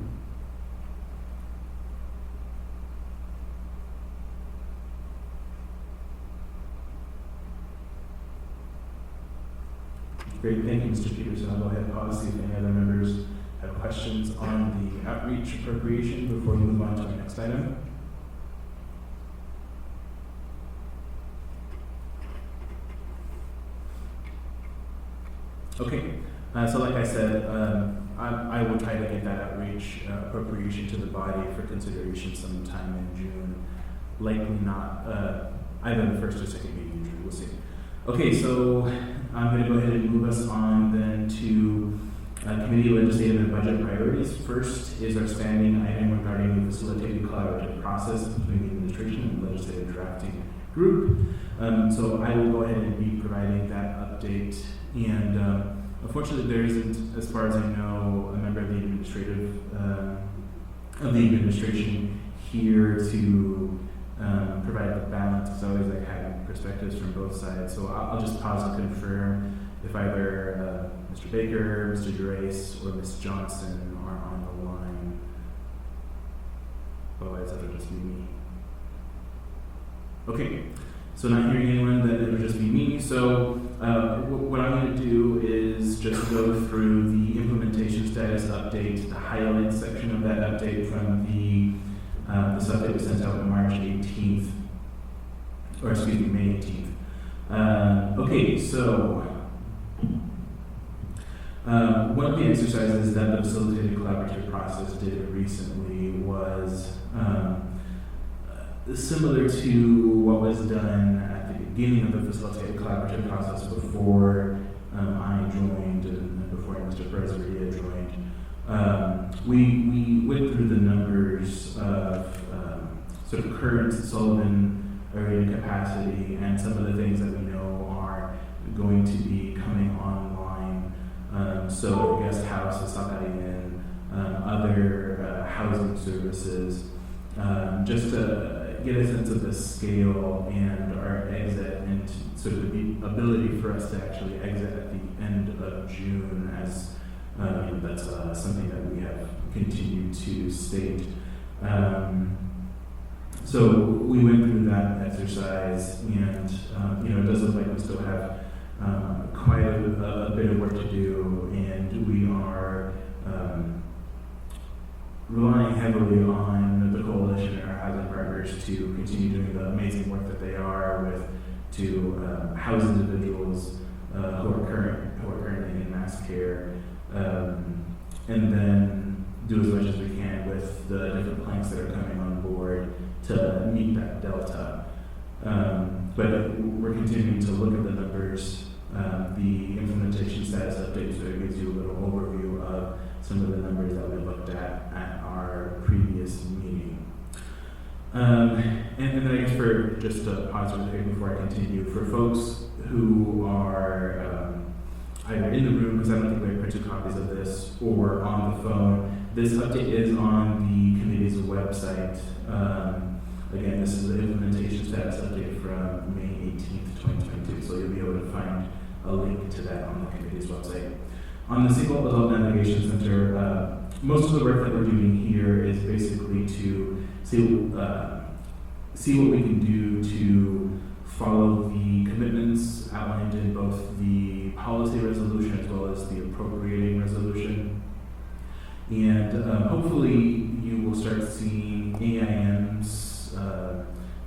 Great, thank you, Mr. Peterson. I'll go ahead and pause, see if any other members have questions on the outreach appropriation before we move on to our next item. Okay, so like I said, I will try to get that outreach appropriation to the body for consideration sometime in June. Likely not either the first or second meeting in June, we'll see. Okay, so I'm going to go ahead and move us on then to committee legislative and budget priorities. First is our standing item regarding the facilitated collaborative process between the administration and legislative drafting group. So I will go ahead and be providing that update. And unfortunately, there isn't, as far as I know, a member of the administration here to provide the balance. It's always like having perspectives from both sides. So I'll just pause and confirm if either Mr. Baker, Mr. Durace, or Ms. Johnson are on the line. Otherwise, it'll just be me. Okay, so not hearing anyone, then it'll just be me. So what I'm going to do is just go through the implementation status update, the highlight section of that update from this update was sent out on March 18th, or excuse me, May 18th. Okay, so one of the exercises that the facilitated collaborative process did recently was similar to what was done at the beginning of the facilitated collaborative process before I joined and before Mr. Presbyria joined. We went through the numbers of sort of current Sullivan area capacity and some of the things that we know are going to be coming online. So the guest house, the Sakari Inn, other housing services, just to get a sense of the scale and our exit and sort of the ability for us to actually exit at the end of June, as that's something that we have continued to state. So we went through that exercise, and it does look like we still have quite a bit of work to do, and we are relying heavily on the coalition and our housing partners to continue doing the amazing work that they are to house individuals who are currently in mass care, and then do as much as we can with the different planks that are coming on board to meet that delta. But we're continuing to look at the numbers. The implementation status update sort of gives you a little overview of some of the numbers that we looked at our previous meeting. And then I guess for just a pause here before I continue, for folks who are either in the room, because I don't think we have printed copies of this, or on the phone, this update is on the committee's website. Again, this is the implementation status update from May 18th, 2022, so you'll be able to find a link to that on the committee's website. On the Single Adult Navigation Center, most of the work that we're doing here is basically to see what we can do to follow the commitments outlined in both the policy resolution as well as the appropriating resolution. And hopefully you will start seeing AIMs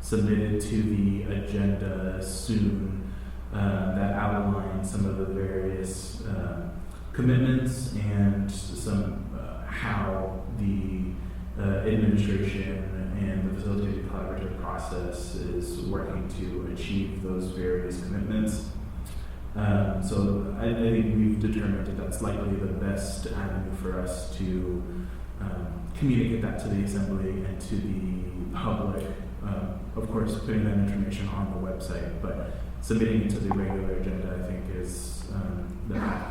submitted to the agenda soon that outline some of the various commitments and some how the administration and the facilitated collaborative process is working to achieve those various commitments. So I think we've determined that that's likely the best avenue for us to communicate that to the Assembly and to the public. Of course, putting that information on the website, but submitting it to the regular agenda, I think, is the path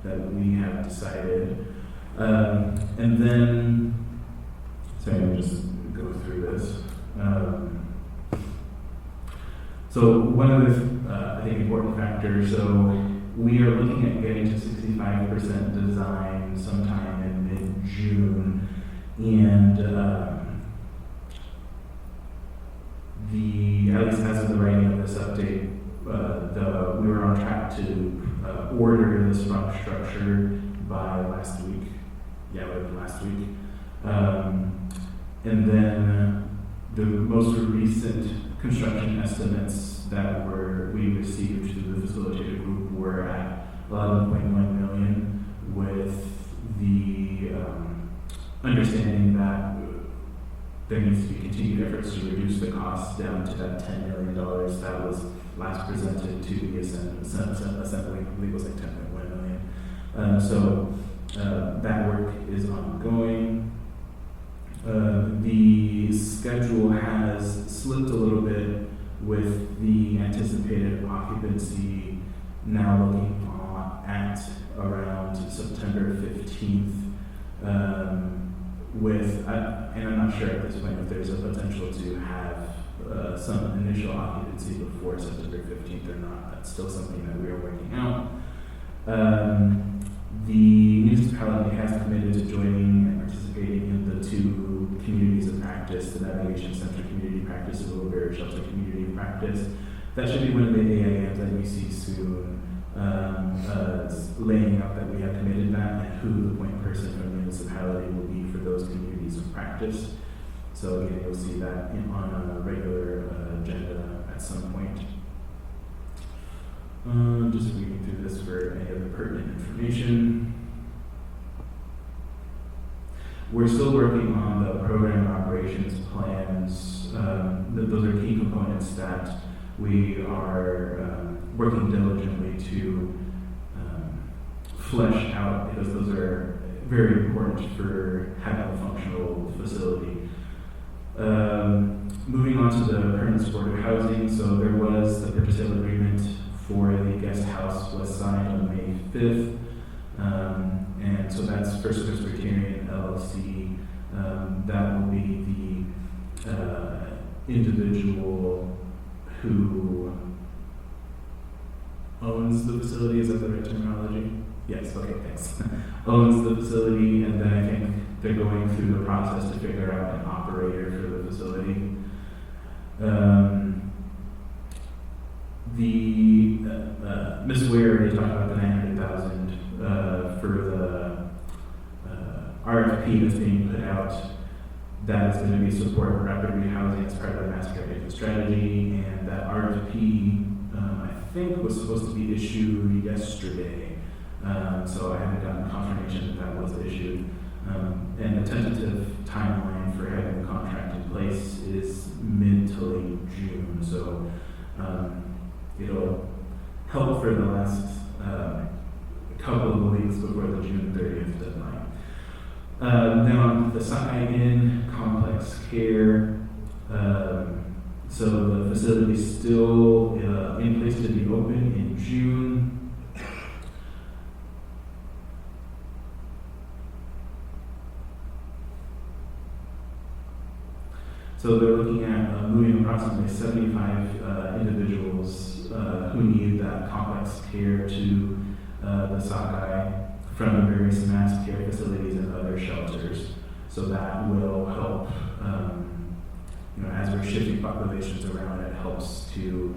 that we have decided. And then, sorry, let me just go through this. So one of the, I think, important factors, so we are looking at getting to 65% design sometime in mid-June, and at least as of the writing of this update, we were on track to order the sprung structure by last week. Yeah, it would have been last week. And then the most recent construction estimates that we received through the facilitated group were at 11.1 million, with the understanding that there needs to be continued efforts to reduce the cost down to that $10 million that was last presented to the Assembly. I believe it was like 10.1 million. So that work is ongoing. The schedule has slipped a little bit with occupancy now looking at around September 15th, and I'm not sure at this point if there's a potential to have some initial occupancy before September 15th or not. That's still something that we are working out. The municipality has committed to joining and participating in the 2 communities of practice, the Navigation Center Community Practice and Wilbur Shelter Community Practice. That should be one of the AIMs that we see soon, laying out that we have committed that and who the point person from the municipality will be for those communities of practice. So again, you'll see that on a regular agenda at some point. Just reading through this for any other pertinent information. We're still working on the program operations plans. Those are key components that we are working diligently to flesh out, because those are very important for having a functional facility. Moving on to the permanent supportive housing, so there was the purchase sale agreement for the guest house was signed on May 5th, and so that's First Presbyterian LLC. That will be the individual who owns the facility. Is that the right terminology? Yes, okay, thanks. Owns the facility, and then I think they're going through the process to figure out an operator for the facility. Ms. Ware already talked about the $900,000 for the RFP that's being put out. That is going to be support for rapid rehousing as part of the mass care strategy, and that RFP I think was supposed to be issued yesterday, so I haven't gotten confirmation that was issued. And the tentative timeline for having the contract in place is mid to late June, so it'll help for the last couple of weeks before the June 30th deadline. Then on the Scien complex care, so the facility is still in place to be open in June. So they're looking at moving approximately 75 individuals who need that complex care to the Sockeye from the various mass care facilities and other shelters. So that will help, as we're shifting populations around, it helps to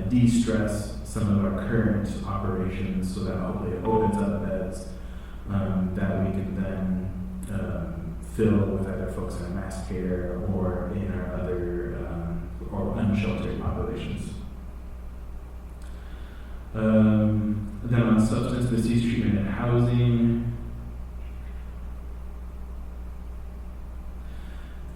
de-stress some of our current operations, so that hopefully it opens up beds that we can then fill with either folks in mass care or in our other or unsheltered populations. Then on substance misuse treatment and housing,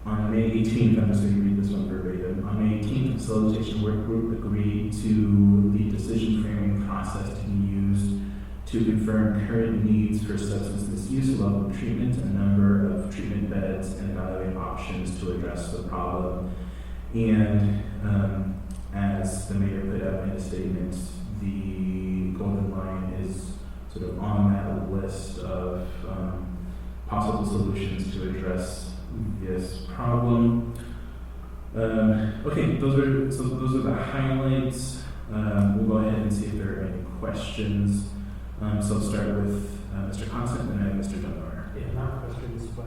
on May 18th, I'm just going to read this one verbatim. On May 18th, the facilitation work group agreed to the decision framing process to be used to confirm current needs for substance misuse, level of treatment, and number of treatment beds, and evaluate options to address the problem. And as the mayor put out in a statement, the Golden Line is sort of on that list of possible solutions to address this problem. Okay, those are the highlights. We'll go ahead and see if there are any questions. So I'll start with Mr. Constant and then Mr. Dunbar. Yeah, not questions, but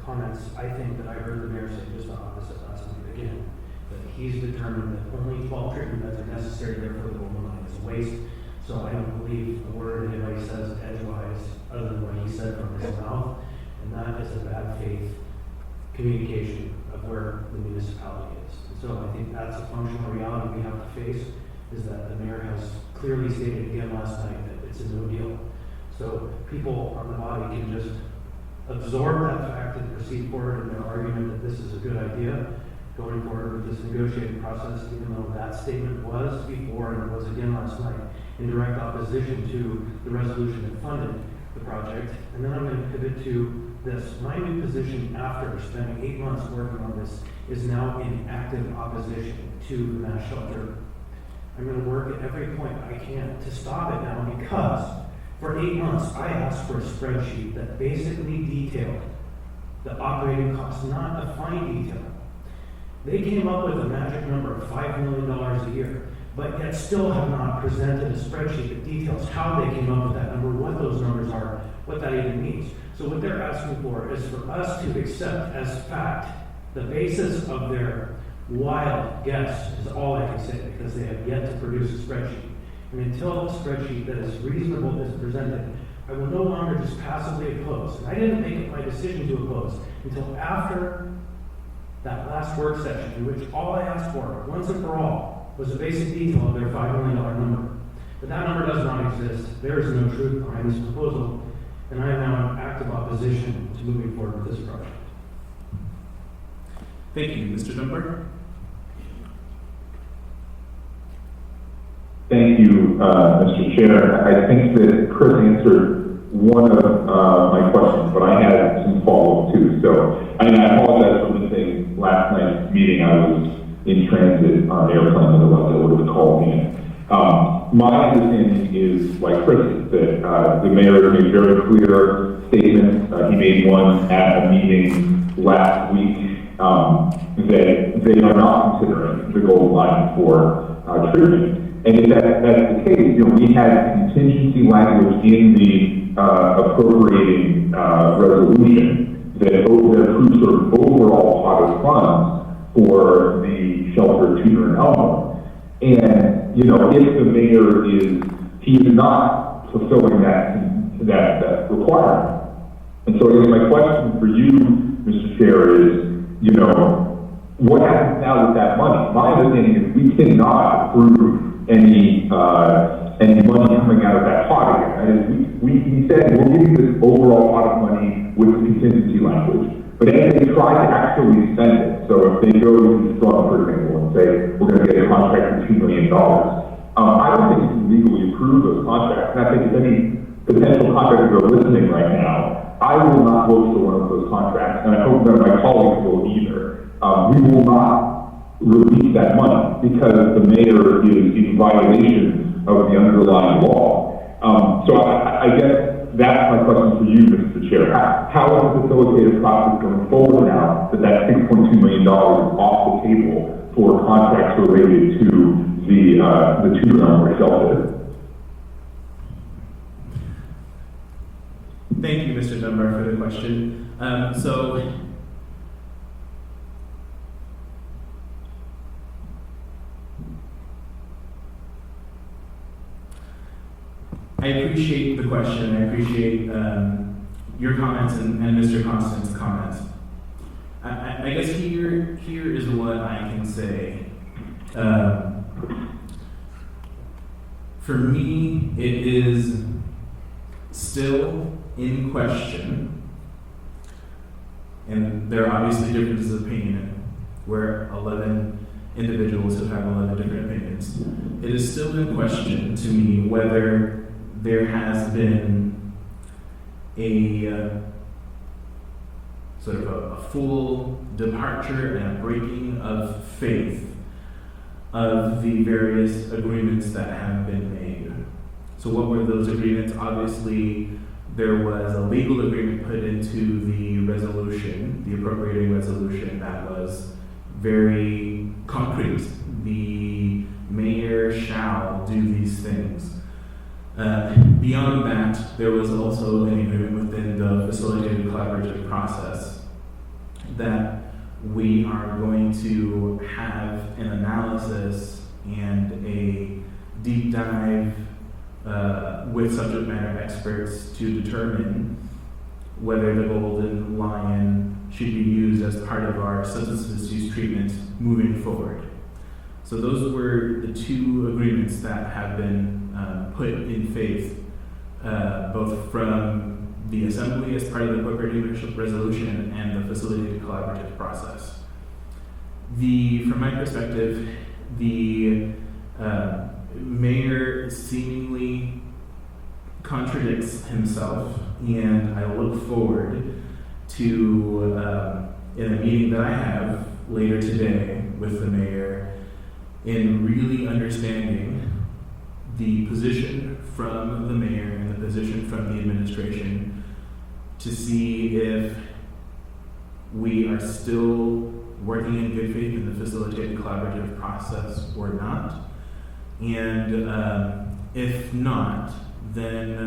comments. I think that I heard the mayor say just the opposite last week again, that he's determined that only 12 treatment beds are necessary, therefore the Golden Line is a waste. So I don't believe a word anybody says edgewise other than what he said from his mouth, and that is a bad faith communication of where the municipality is. And so I think that's a functional reality we have to face, is that the mayor has clearly stated again last night that it's a no deal. So people on the body can just absorb that fact and proceed forward in their argument that this is a good idea, going forward with this negotiating process, even though that statement was before and was again last night in direct opposition to the resolution that funded the project. And then I'm going to pivot to this. My new position after spending 8 months working on this is now in active opposition to the mass shelter I'm gonna work at every point I can to stop it now, because for 8 months, I asked for a spreadsheet that basically detailed the operating costs, not a fine detail. They came up with a magic number of $5 million a year, but yet still have not presented a spreadsheet that details how they came up with that number, what those numbers are, what that even means. So what they're asking for is for us to accept as fact the basis of their wild guess, is all I can say, because they have yet to produce a spreadsheet. And until a spreadsheet that is reasonable is presented, I will no longer just passively oppose. And I didn't make it my decision to oppose until after that last work session, in which all I asked for, once and for all, was a basic detail of their $5 million number. But that number does not exist. There is no truth behind this proposal, and I am now in active opposition to moving forward with this project. Thank you. Mr. Dunbar? Thank you, Mr. Chair. I think that Chris answered one of my questions, but I had some follow-up too. So, I apologize for missing last night's meeting. I was in transit on an airplane, otherwise I would have called in. My understanding is, like Chris, that the mayor made very clear statements. He made one at a meeting last week that they are not considering the gold line for treatment. And if that's the case, we had contingency language in the appropriating resolution that approved sort of overall pot of funds for the shelter, tutor, and Elmo. And, if the mayor he is not fulfilling that requirement. And so I guess my question for you, Mr. Chair, is, what happens now with that money? My understanding is we cannot approve any money coming out of that pot again. We said we'll give you this overall pot of money with the contingency language. But as they try to actually spend it, so if they go to Strong, for example, and say we're going to get a contract for $2 million, I don't think you can legally approve those contracts. And I think if any potential contractors are listening right now, I will not vote for one of those contracts, and I hope none of my colleagues will either. We will not release that money because the mayor is in violation of the underlying law. So I guess that's my question for you, Mr. Chair. How is the facilitative process going forward now that $6.2 million is off the table for contracts related to the two-room shelter? Thank you, Mr. Dunbar, for the question. I appreciate the question. I appreciate your comments and Mr. Constance's comments. I guess here is what I can say. For me, it is still in question, and there are obviously differences of opinion. We're 11 individuals who have 11 different opinions. It is still in question to me whether there has been a sort of a full departure and a breaking of faith of the various agreements that have been made. So what were those agreements? Obviously, there was a legal agreement put into the resolution, the appropriating resolution, that was very concrete. The mayor shall do these things. Beyond that, there was also an agreement within the facilitated collaborative process that we are going to have an analysis and a deep dive with subject matter experts to determine whether the golden lion should be used as part of our substance misuse treatment moving forward. So those were the two agreements that have been put in faith, both from the Assembly as part of the appropriating resolution and the facilitated collaborative process. From my perspective, the mayor seemingly contradicts himself, and I look forward to, in a meeting that I have later today with the mayor, in really understanding the position from the mayor and the position from the administration to see if we are still working in good faith in the facilitated collaborative process or not. And if not, then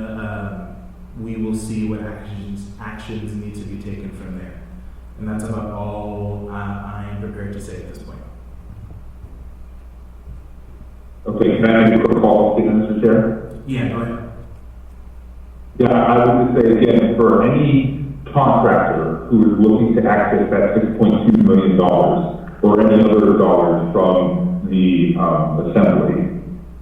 we will see what actions need to be taken from there. And that's about all I am prepared to say at this point. Okay, can I make a quick call, Mr. Chair? Yeah, go ahead. Yeah, I would just say again, for any contractor who is looking to access that $6.2 million or any other dollars from the assembly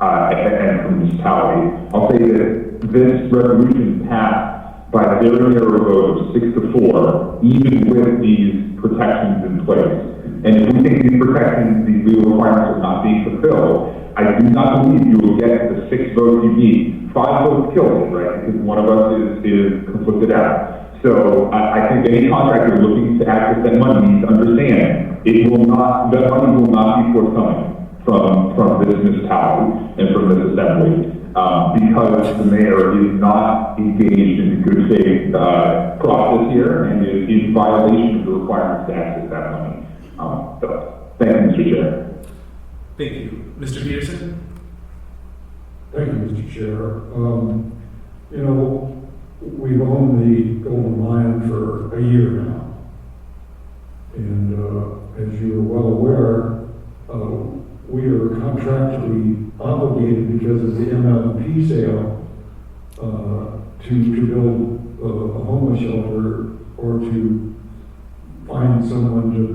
and from the municipality, I'll say that this resolution passed by a very narrow vote of 6-4, even with these protections in place. And if we think these protections, these legal requirements are not being fulfilled, I do not believe you will get the 6 votes you need. 5 votes kill it, right? Because one of us is conflicted out. So I think any contractor looking to access that money needs to understand that money will not be forthcoming from this municipality and from this assembly because the mayor is not engaged in the good faith process here and is in violation of the requirements to access that money. So, thank you, Mr. Chair. Thank you. Mr. Peterson? Thank you, Mr. Chair. You know, we've owned the Golden Lion for a year now. And as you're well aware, we are contractually obligated because of the MLP sale to build a homeless shelter or to find someone to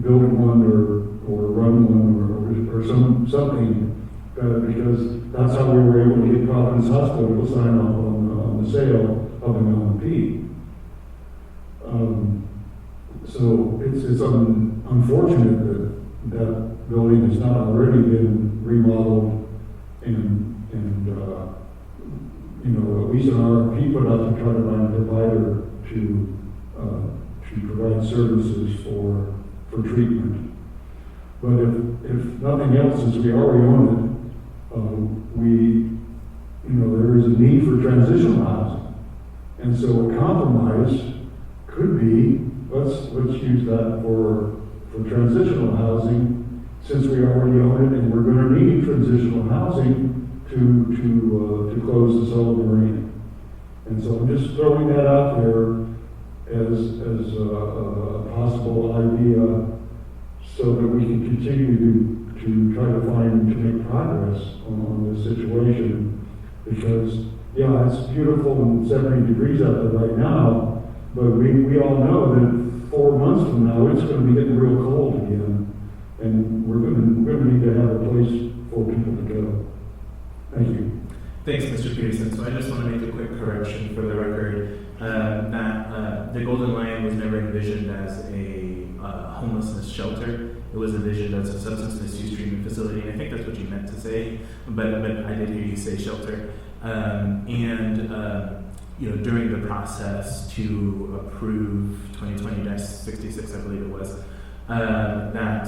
build one or run one or something because that's how we were able to get Providence Hospital to sign off on the sale of an LMP. So it's unfortunate that that building has not already been remodeled and you know, at least an RFP put out to try to find a provider to provide services for treatment. But if nothing else, since we already own it, there is a need for transitional housing. And so a compromise could be, let's use that for transitional housing, since we already own it and we're going to need transitional housing to close the Sullivan Marina. And so I'm just throwing that out there as a possible idea so that we can continue to try to make progress on this situation. Because, yeah, it's beautiful and 70 degrees out there right now, but we all know that 4 months from now, it's going to be getting real cold again. And we're going to need to have a place for people to go. Thank you. Thanks, Mr. Peterson. So I just want to make a quick correction for the record that the Golden Lion was never envisioned as a homelessness shelter. It was envisioned as a substance misuse treatment facility. And I think that's what you meant to say, but I did hear you say shelter. During the process to approve 2020-66, I believe it was, that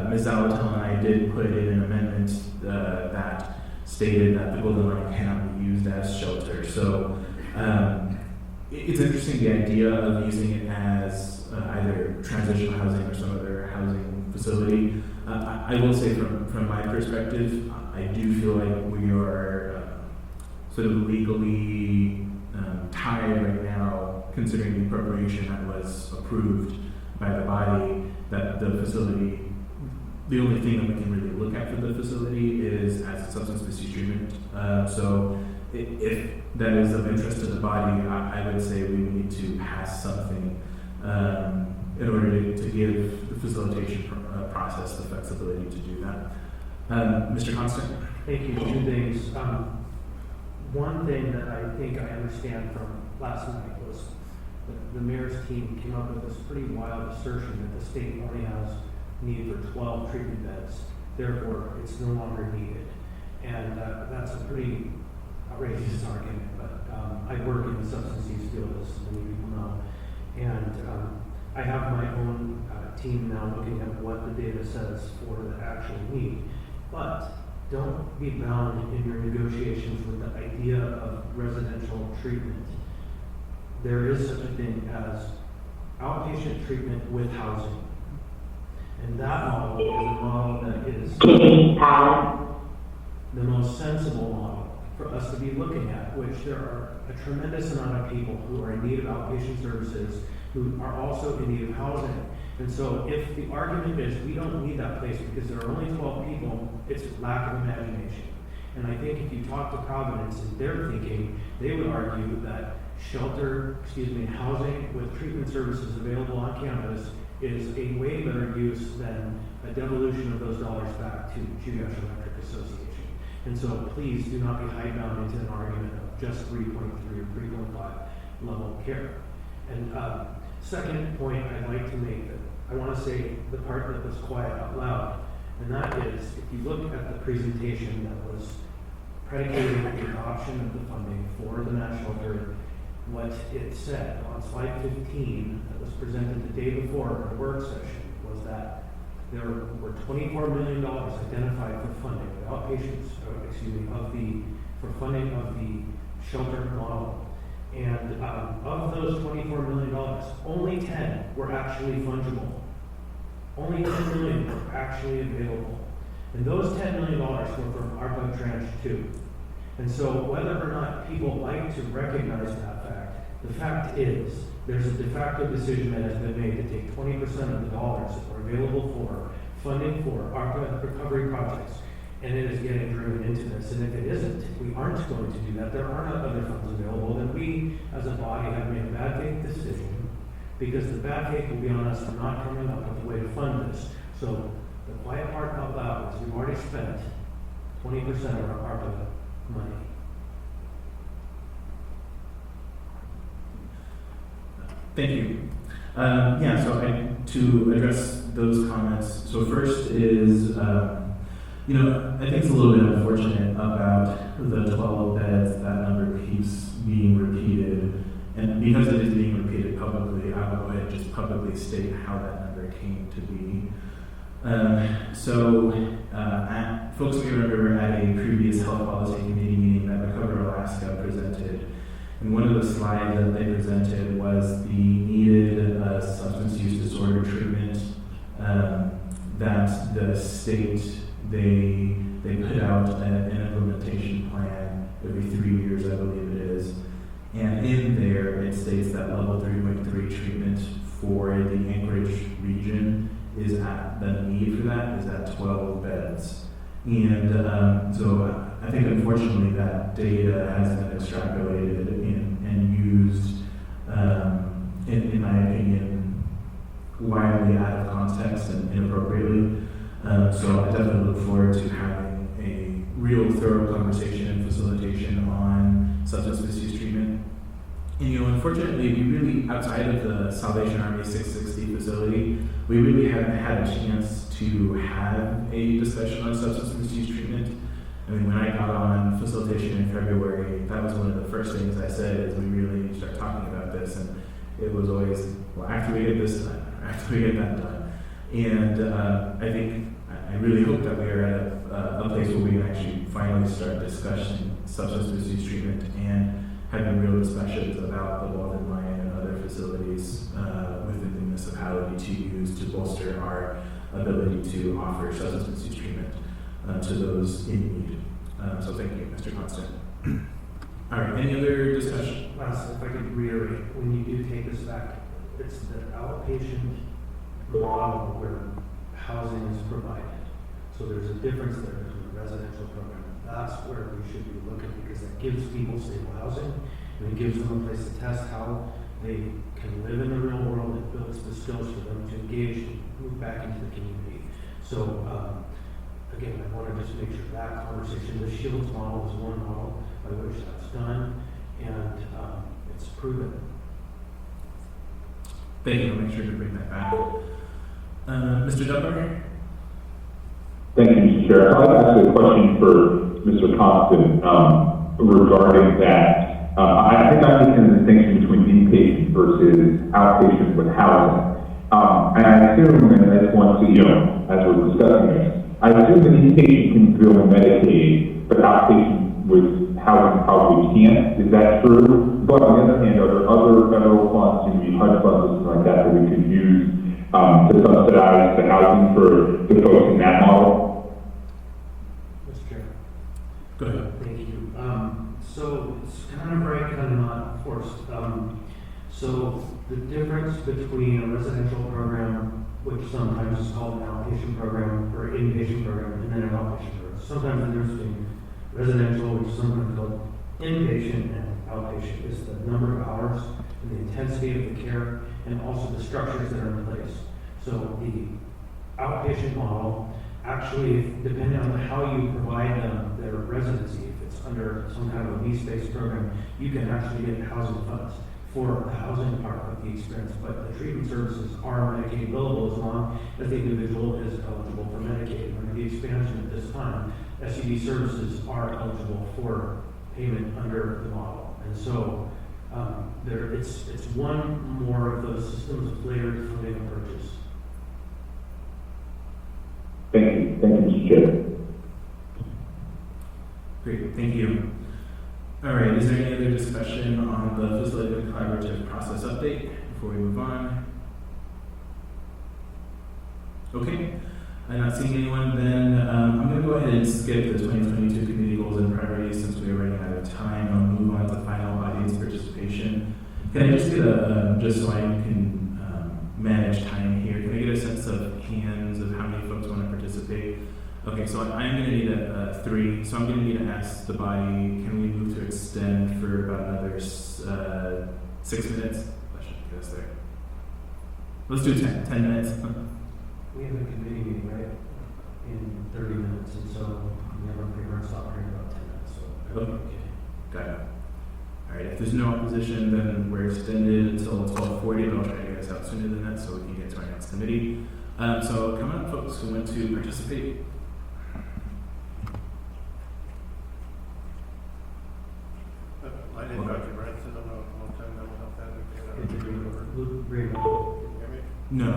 Ms. Zalatel and I did put in an amendment that stated that the Golden Lion cannot be used as shelter. So it's interesting, the idea of using it as either transitional housing or some other housing facility. I will say from my perspective, I do feel like we are sort of legally tied right now, considering the appropriation that was approved by the body, that the facility, the only thing that we can really look at for the facility is as a substance misuse treatment. So if that is of interest to the body, I would say we need to pass something in order to give the facilitation process the flexibility to do that. Mr. Constant? Thank you. 2 things. One thing that I think I understand from last night was that the mayor's team came up with this pretty wild assertion that the state only has need for 12 treatment beds, therefore it's no longer needed. And that's a pretty outrageous argument, but I work in the substance use field, as many people know, and I have my own team now looking at what the data says for the actual need. But don't be bound in your negotiations with the idea of residential treatment. There is such a thing as outpatient treatment with housing. And that model is a model that is the most sensible model for us to be looking at, which there are a tremendous amount of people who are in need of outpatient services who are also in need of housing. And so if the argument is we don't need that place because there are only 12 people, it's lack of imagination. And I think if you talk to Providence and their thinking, they would argue that housing with treatment services available on campus is a way better use than a devolution of those dollars back to Jugash Electric Association. And so please do not be hidebound into an argument of just 3.3 or 3.5 level care. And second point I'd like to make, that I want to say the part that was quiet out loud, and that is, if you look at the presentation that was predicated on the adoption of the funding for the mass shelter, what it said on slide 15 that was presented the day before our work session was that there were $24 million identified for funding for funding of the shelter model. And of those $24 million, only 10 were actually fungible. Only 10 million were actually available. And those $10 million were from ARPA Tranche 2. And so whether or not people like to recognize that fact, the fact is there's a de facto decision that has been made to take 20% of the dollars that were available for funding for ARPA recovery projects, and it is getting driven into this. And if it isn't, if we aren't going to do that, there are not other funds available, then we as a body have made a bad faith decision, because the bad faith will be on us for not coming up with a way to fund this. So the quiet part out loud is we've already spent 20% of our ARPA money. Thank you. To address those comments, so first is, I think it's a little bit unfortunate about the 12 beds, that number keeps being repeated. And because it is being repeated publicly, I will go ahead and just publicly state how that number came to be. Folks may remember at a previous health policy committee meeting that Recover Alaska presented, and one of the slides that they presented was the needed substance use disorder treatment that the state, they put out an implementation plan every 3 years, I believe it is. And in there, it states that level 3.3 treatment for the Anchorage region is at, the need for that is at 12 beds. And so I think unfortunately that data has been extrapolated and used, in my opinion, wildly out of context and inappropriately. So I definitely look forward to having a real thorough conversation and facilitation on substance misuse treatment. And unfortunately, we really, outside of the Salvation Army 660 facility, we really haven't had a chance to have a discussion on substance misuse treatment. I mean, when I got on facilitation in February, that was one of the first things I said is we really need to start talking about this. And it was always, well, after we get this done, after we get that done. And I really hope that we are at a place where we can actually finally start discussing substance misuse treatment and having real discussions about the Walden Mine and other facilities within the municipality to use to bolster our ability to offer substance misuse treatment to those in need. So thank you, Mr. Constant. All right, any other discussion? Last, if I could reiterate, when you do take this back, it's the outpatient model where housing is provided. So there's a difference there between the residential program. That's where we should be looking, because that gives people stable housing, and it gives them a place to test how they can live in the real world. It builds the skills for them to engage and move back into the community. So again, I want to just make sure that conversation, the Shields model is one model by which that's done, and it's proven. Thank you, I'll make sure to bring that back. Mr. Dunbar? Thank you, Mr. Chair. I'd like to ask a question for Mr. Constant regarding that. I think I understand the distinction between inpatient versus outpatient with housing. And I assume, and I just want to, as we're discussing this, I assume that inpatient can bill Medicaid, but outpatient with housing probably can't. Is that true? But on the other hand, are there other federal funds, maybe HUD funds, something like that we could use to subsidize the housing for the folks in that model? Mr. Chair. Go ahead. Thank you. So it's kind of right, kind of not forced. So the difference between a residential program, which sometimes is called an outpatient program, or inpatient program, and then an outpatient program. Sometimes the difference between residential, which is sometimes called inpatient, and outpatient is the number of hours, and the intensity of the care, and also the structures that are in place. So the outpatient model, actually, depending on how you provide them their residency, if it's under some kind of a needs-based program, you can actually get housing funds for the housing part of the experience. But the treatment services are Medicaid billable as long as the individual is eligible for Medicaid. Under the expansion at this time, SUD services are eligible for payment under the model. And so it's one more of those systems of layered funding approaches. Thank you, Mr. Chair. Great, thank you. All right, is there any other discussion on the facilitated collaborative process update before we move on? Okay, I'm not seeing anyone, then I'm going to go ahead and skip the 2022 community goals and priorities since we are running out of time. I'll move on to final audience participation. Can I just get just so I can manage time here, can I get a sense of hands of how many folks want to participate? Okay, so I'm going to need a 3, so I'm going to need to ask the body, can we move to extend for about another 6 minutes? That should get us there. Let's do 10 minutes. We have a committee meeting, right, in 30 minutes, and so we have a pre-run stop here in about 10 minutes, so. Okay, got it. All right, if there's no opposition, then we're extended until 12:40, but I'll try to get us out sooner than that so we can get to our next committee. So come on, folks who want to participate. My name is Dr. Branson. I'm a long-time mental health advocate. Green. No,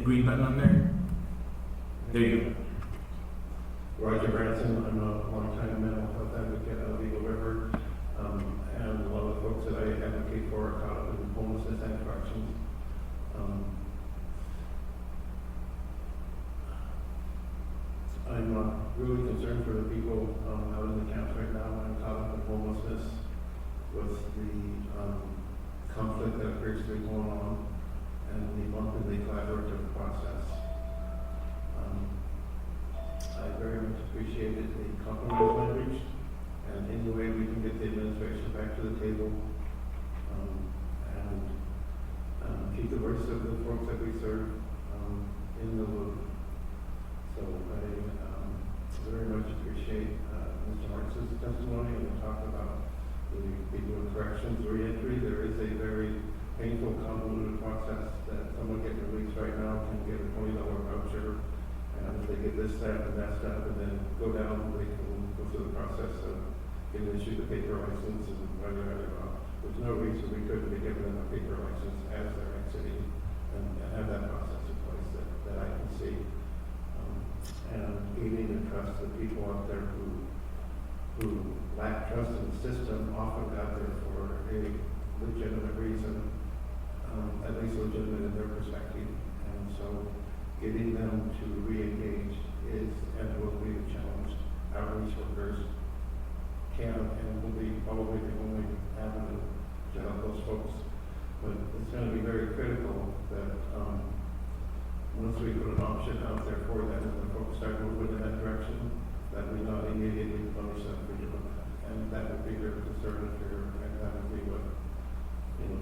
green button on there? There you go. Roger Branson. I'm a long-time mental health advocate out of Eagle River. And a lot of the folks that I advocate for are caught up in homelessness and corrections. I'm really concerned for the people out in the camps right now. I'm caught up in homelessness with the conflict that appears to be going on and the monthly collaborative process. I very much appreciated the compromise language and any way we can get the administration back to the table and keep the voice of the folks that we serve in the loop. So I very much appreciate Mr. Marx's testimony and the talk about the people in corrections reentry. There is a very painful, convoluted process that someone getting released right now can get a $20 voucher, and if they get this step and that step, and then go down, they can go through the process of getting issued a paper license and whatever. There's no reason we couldn't be giving them a paper license as they're exiting and have that process in place that I can see. And gaining the trust of people out there who lack trust in the system, often got there for a legitimate reason, at least legitimate in their perspective. And so getting them to re-engage is and will be a challenge. Outreach workers can and will be probably the only avenue to help those folks. But it's going to be very critical that once we put an option out there for them and the folks start moving in that direction, that we not immediately punish them for doing that. And that would be very conservative here, and that would be what,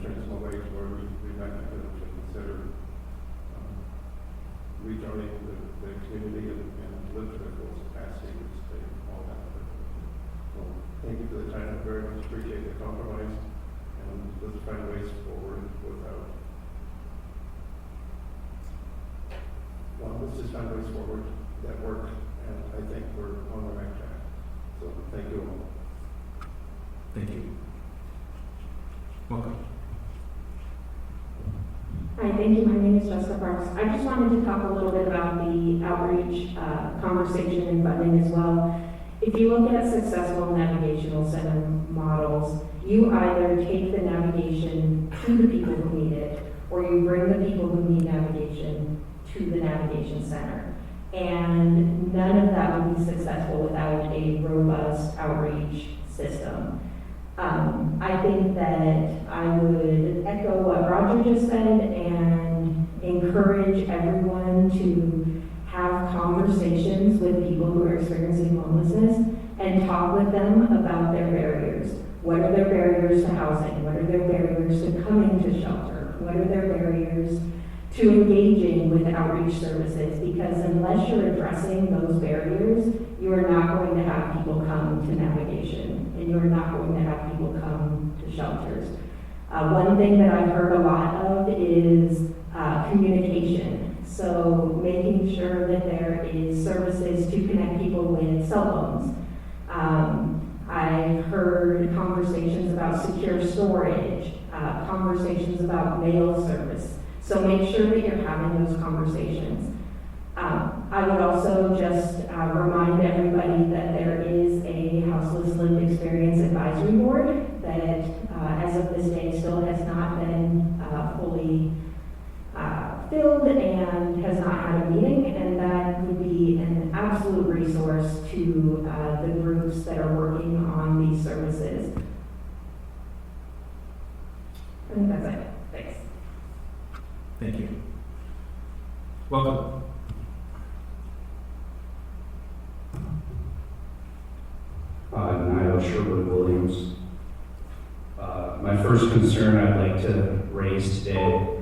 turns them away to where we might be able to consider rejoining the community and live to their full capacity, which they all have. So thank you for the time. I very much appreciate the compromise, and let's find ways forward without. Well, let's just find ways forward that work, and I think we're on the right track. So thank you all. Thank you. Welcome. Hi, Hi, thank you. My name is Jessica Parks. I just wanted to talk a little bit about the outreach conversation and funding as well. If you look at successful navigational center models, you either take the navigation to the people who need it, or you bring the people who need navigation to the navigation center. And none of that would be successful without a robust outreach system. I think that I would echo what Roger just said and encourage everyone to have conversations with people who are experiencing homelessness and talk with them about their barriers. What are their barriers to housing? What are their barriers to coming to shelter? What are their barriers to engaging with outreach services? Because unless you're addressing those barriers, you are not going to have people come to navigation, and you're not going to have people come to shelters. One thing that I've heard a lot of is communication. So making sure that there is services to connect people with cell phones. I've heard conversations about secure storage, conversations about mail service. So make sure that you're having those conversations. I would also just remind everybody that there is a Houseless Lived Experience Advisory Board that, as of this day, still has not been fully filled and has not had a meeting, and that would be an absolute resource to the groups that are working on these services. I think that's it. Thanks. Thank you. Welcome. Niall Sherwood-Williams. My first concern I'd like to raise today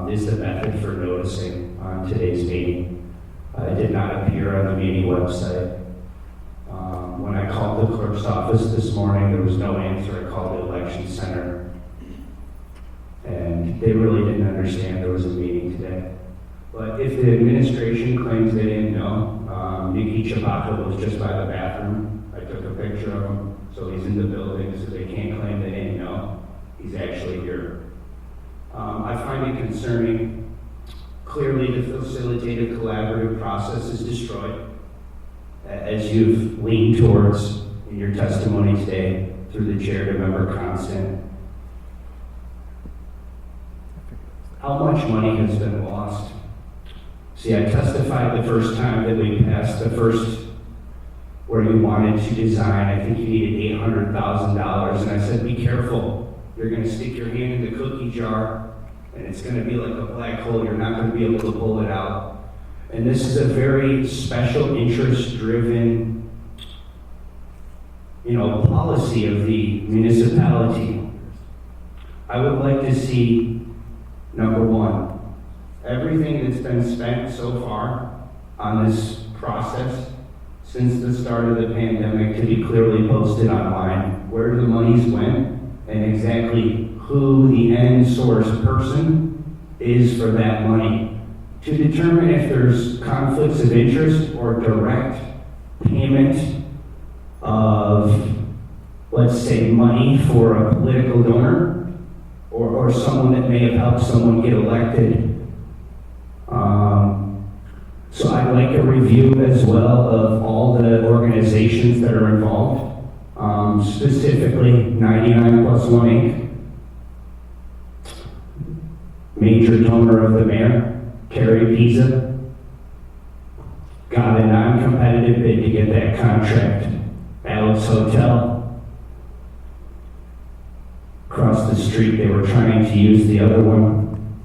is the method for noticing on today's meeting. It did not appear on the meeting website. When I called the clerk's office this morning, there was no answer. I called the election center, and they really didn't understand there was a meeting today. But if the administration claims they didn't know, Nikki Chabaka was just by the bathroom. I took a picture of him, so he's in the building, so they can't claim they didn't know. He's actually here. I find it concerning. Clearly, the facilitated collaborative process is destroyed, as you've leaned towards in your testimony today through the chair to Member Constant. How much money has been lost? See, I testified the first time that we passed the first where you wanted to design, I think you needed $800,000, and I said, be careful. You're going to stick your hand in the cookie jar, and it's going to be like a black hole. You're not going to be able to pull it out. And this is a very special interest-driven, policy of the municipality. I would like to see, number one, everything that's been spent so far on this process since the start of the pandemic to be clearly posted online, where the monies went, and exactly who the end source person is for that money. To determine if there's conflicts of interest or direct payment of, let's say, money for a political donor or someone that may have helped someone get elected. So I'd like a review as well of all the organizations that are involved, specifically 99+1 Inc., major donor of the mayor, Terry Pisa, got a non-competitive bid to get that contract. Alex Hotel, across the street, they were trying to use the other one,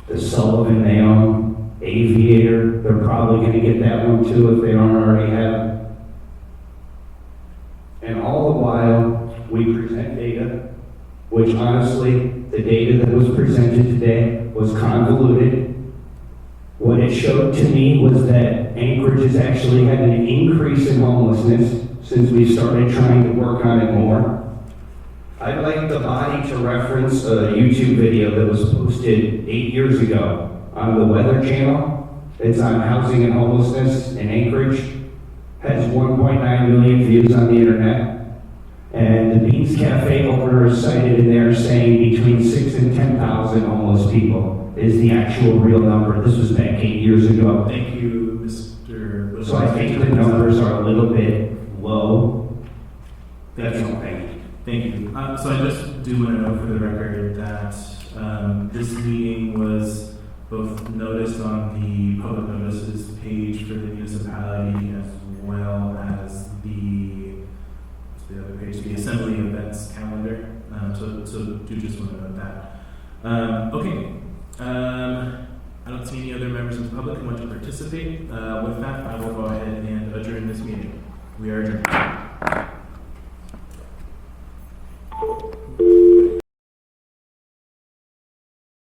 the Sullivan they own. Aviator, they're probably going to get that one too if they don't already have. And all the while, we present data, which honestly, the data that was presented today was convoluted. What it showed to me was that Anchorage has actually had an increase in homelessness since we started trying to work on it more. I'd like the body to reference a YouTube video that was posted 8 years ago on the Weather Channel. It's on housing and homelessness in Anchorage. Has 1.9 million views on the internet. And the Beans Cafe owner is cited in there saying between 6 and 10,000 homeless people is the actual real number. This was back 8 years ago. Thank you, Mr. So I think the numbers are a little bit low. Thank That's you. all, thank you. Thank you. So I just do want to note for the record that this meeting was both noticed on the public notices page for the municipality as well as what's the other page, the assembly events calendar. So do just want to note that. Okay. I don't see any other members of the public who want to participate. With that, I will go ahead and adjourn this meeting. We are adjourned.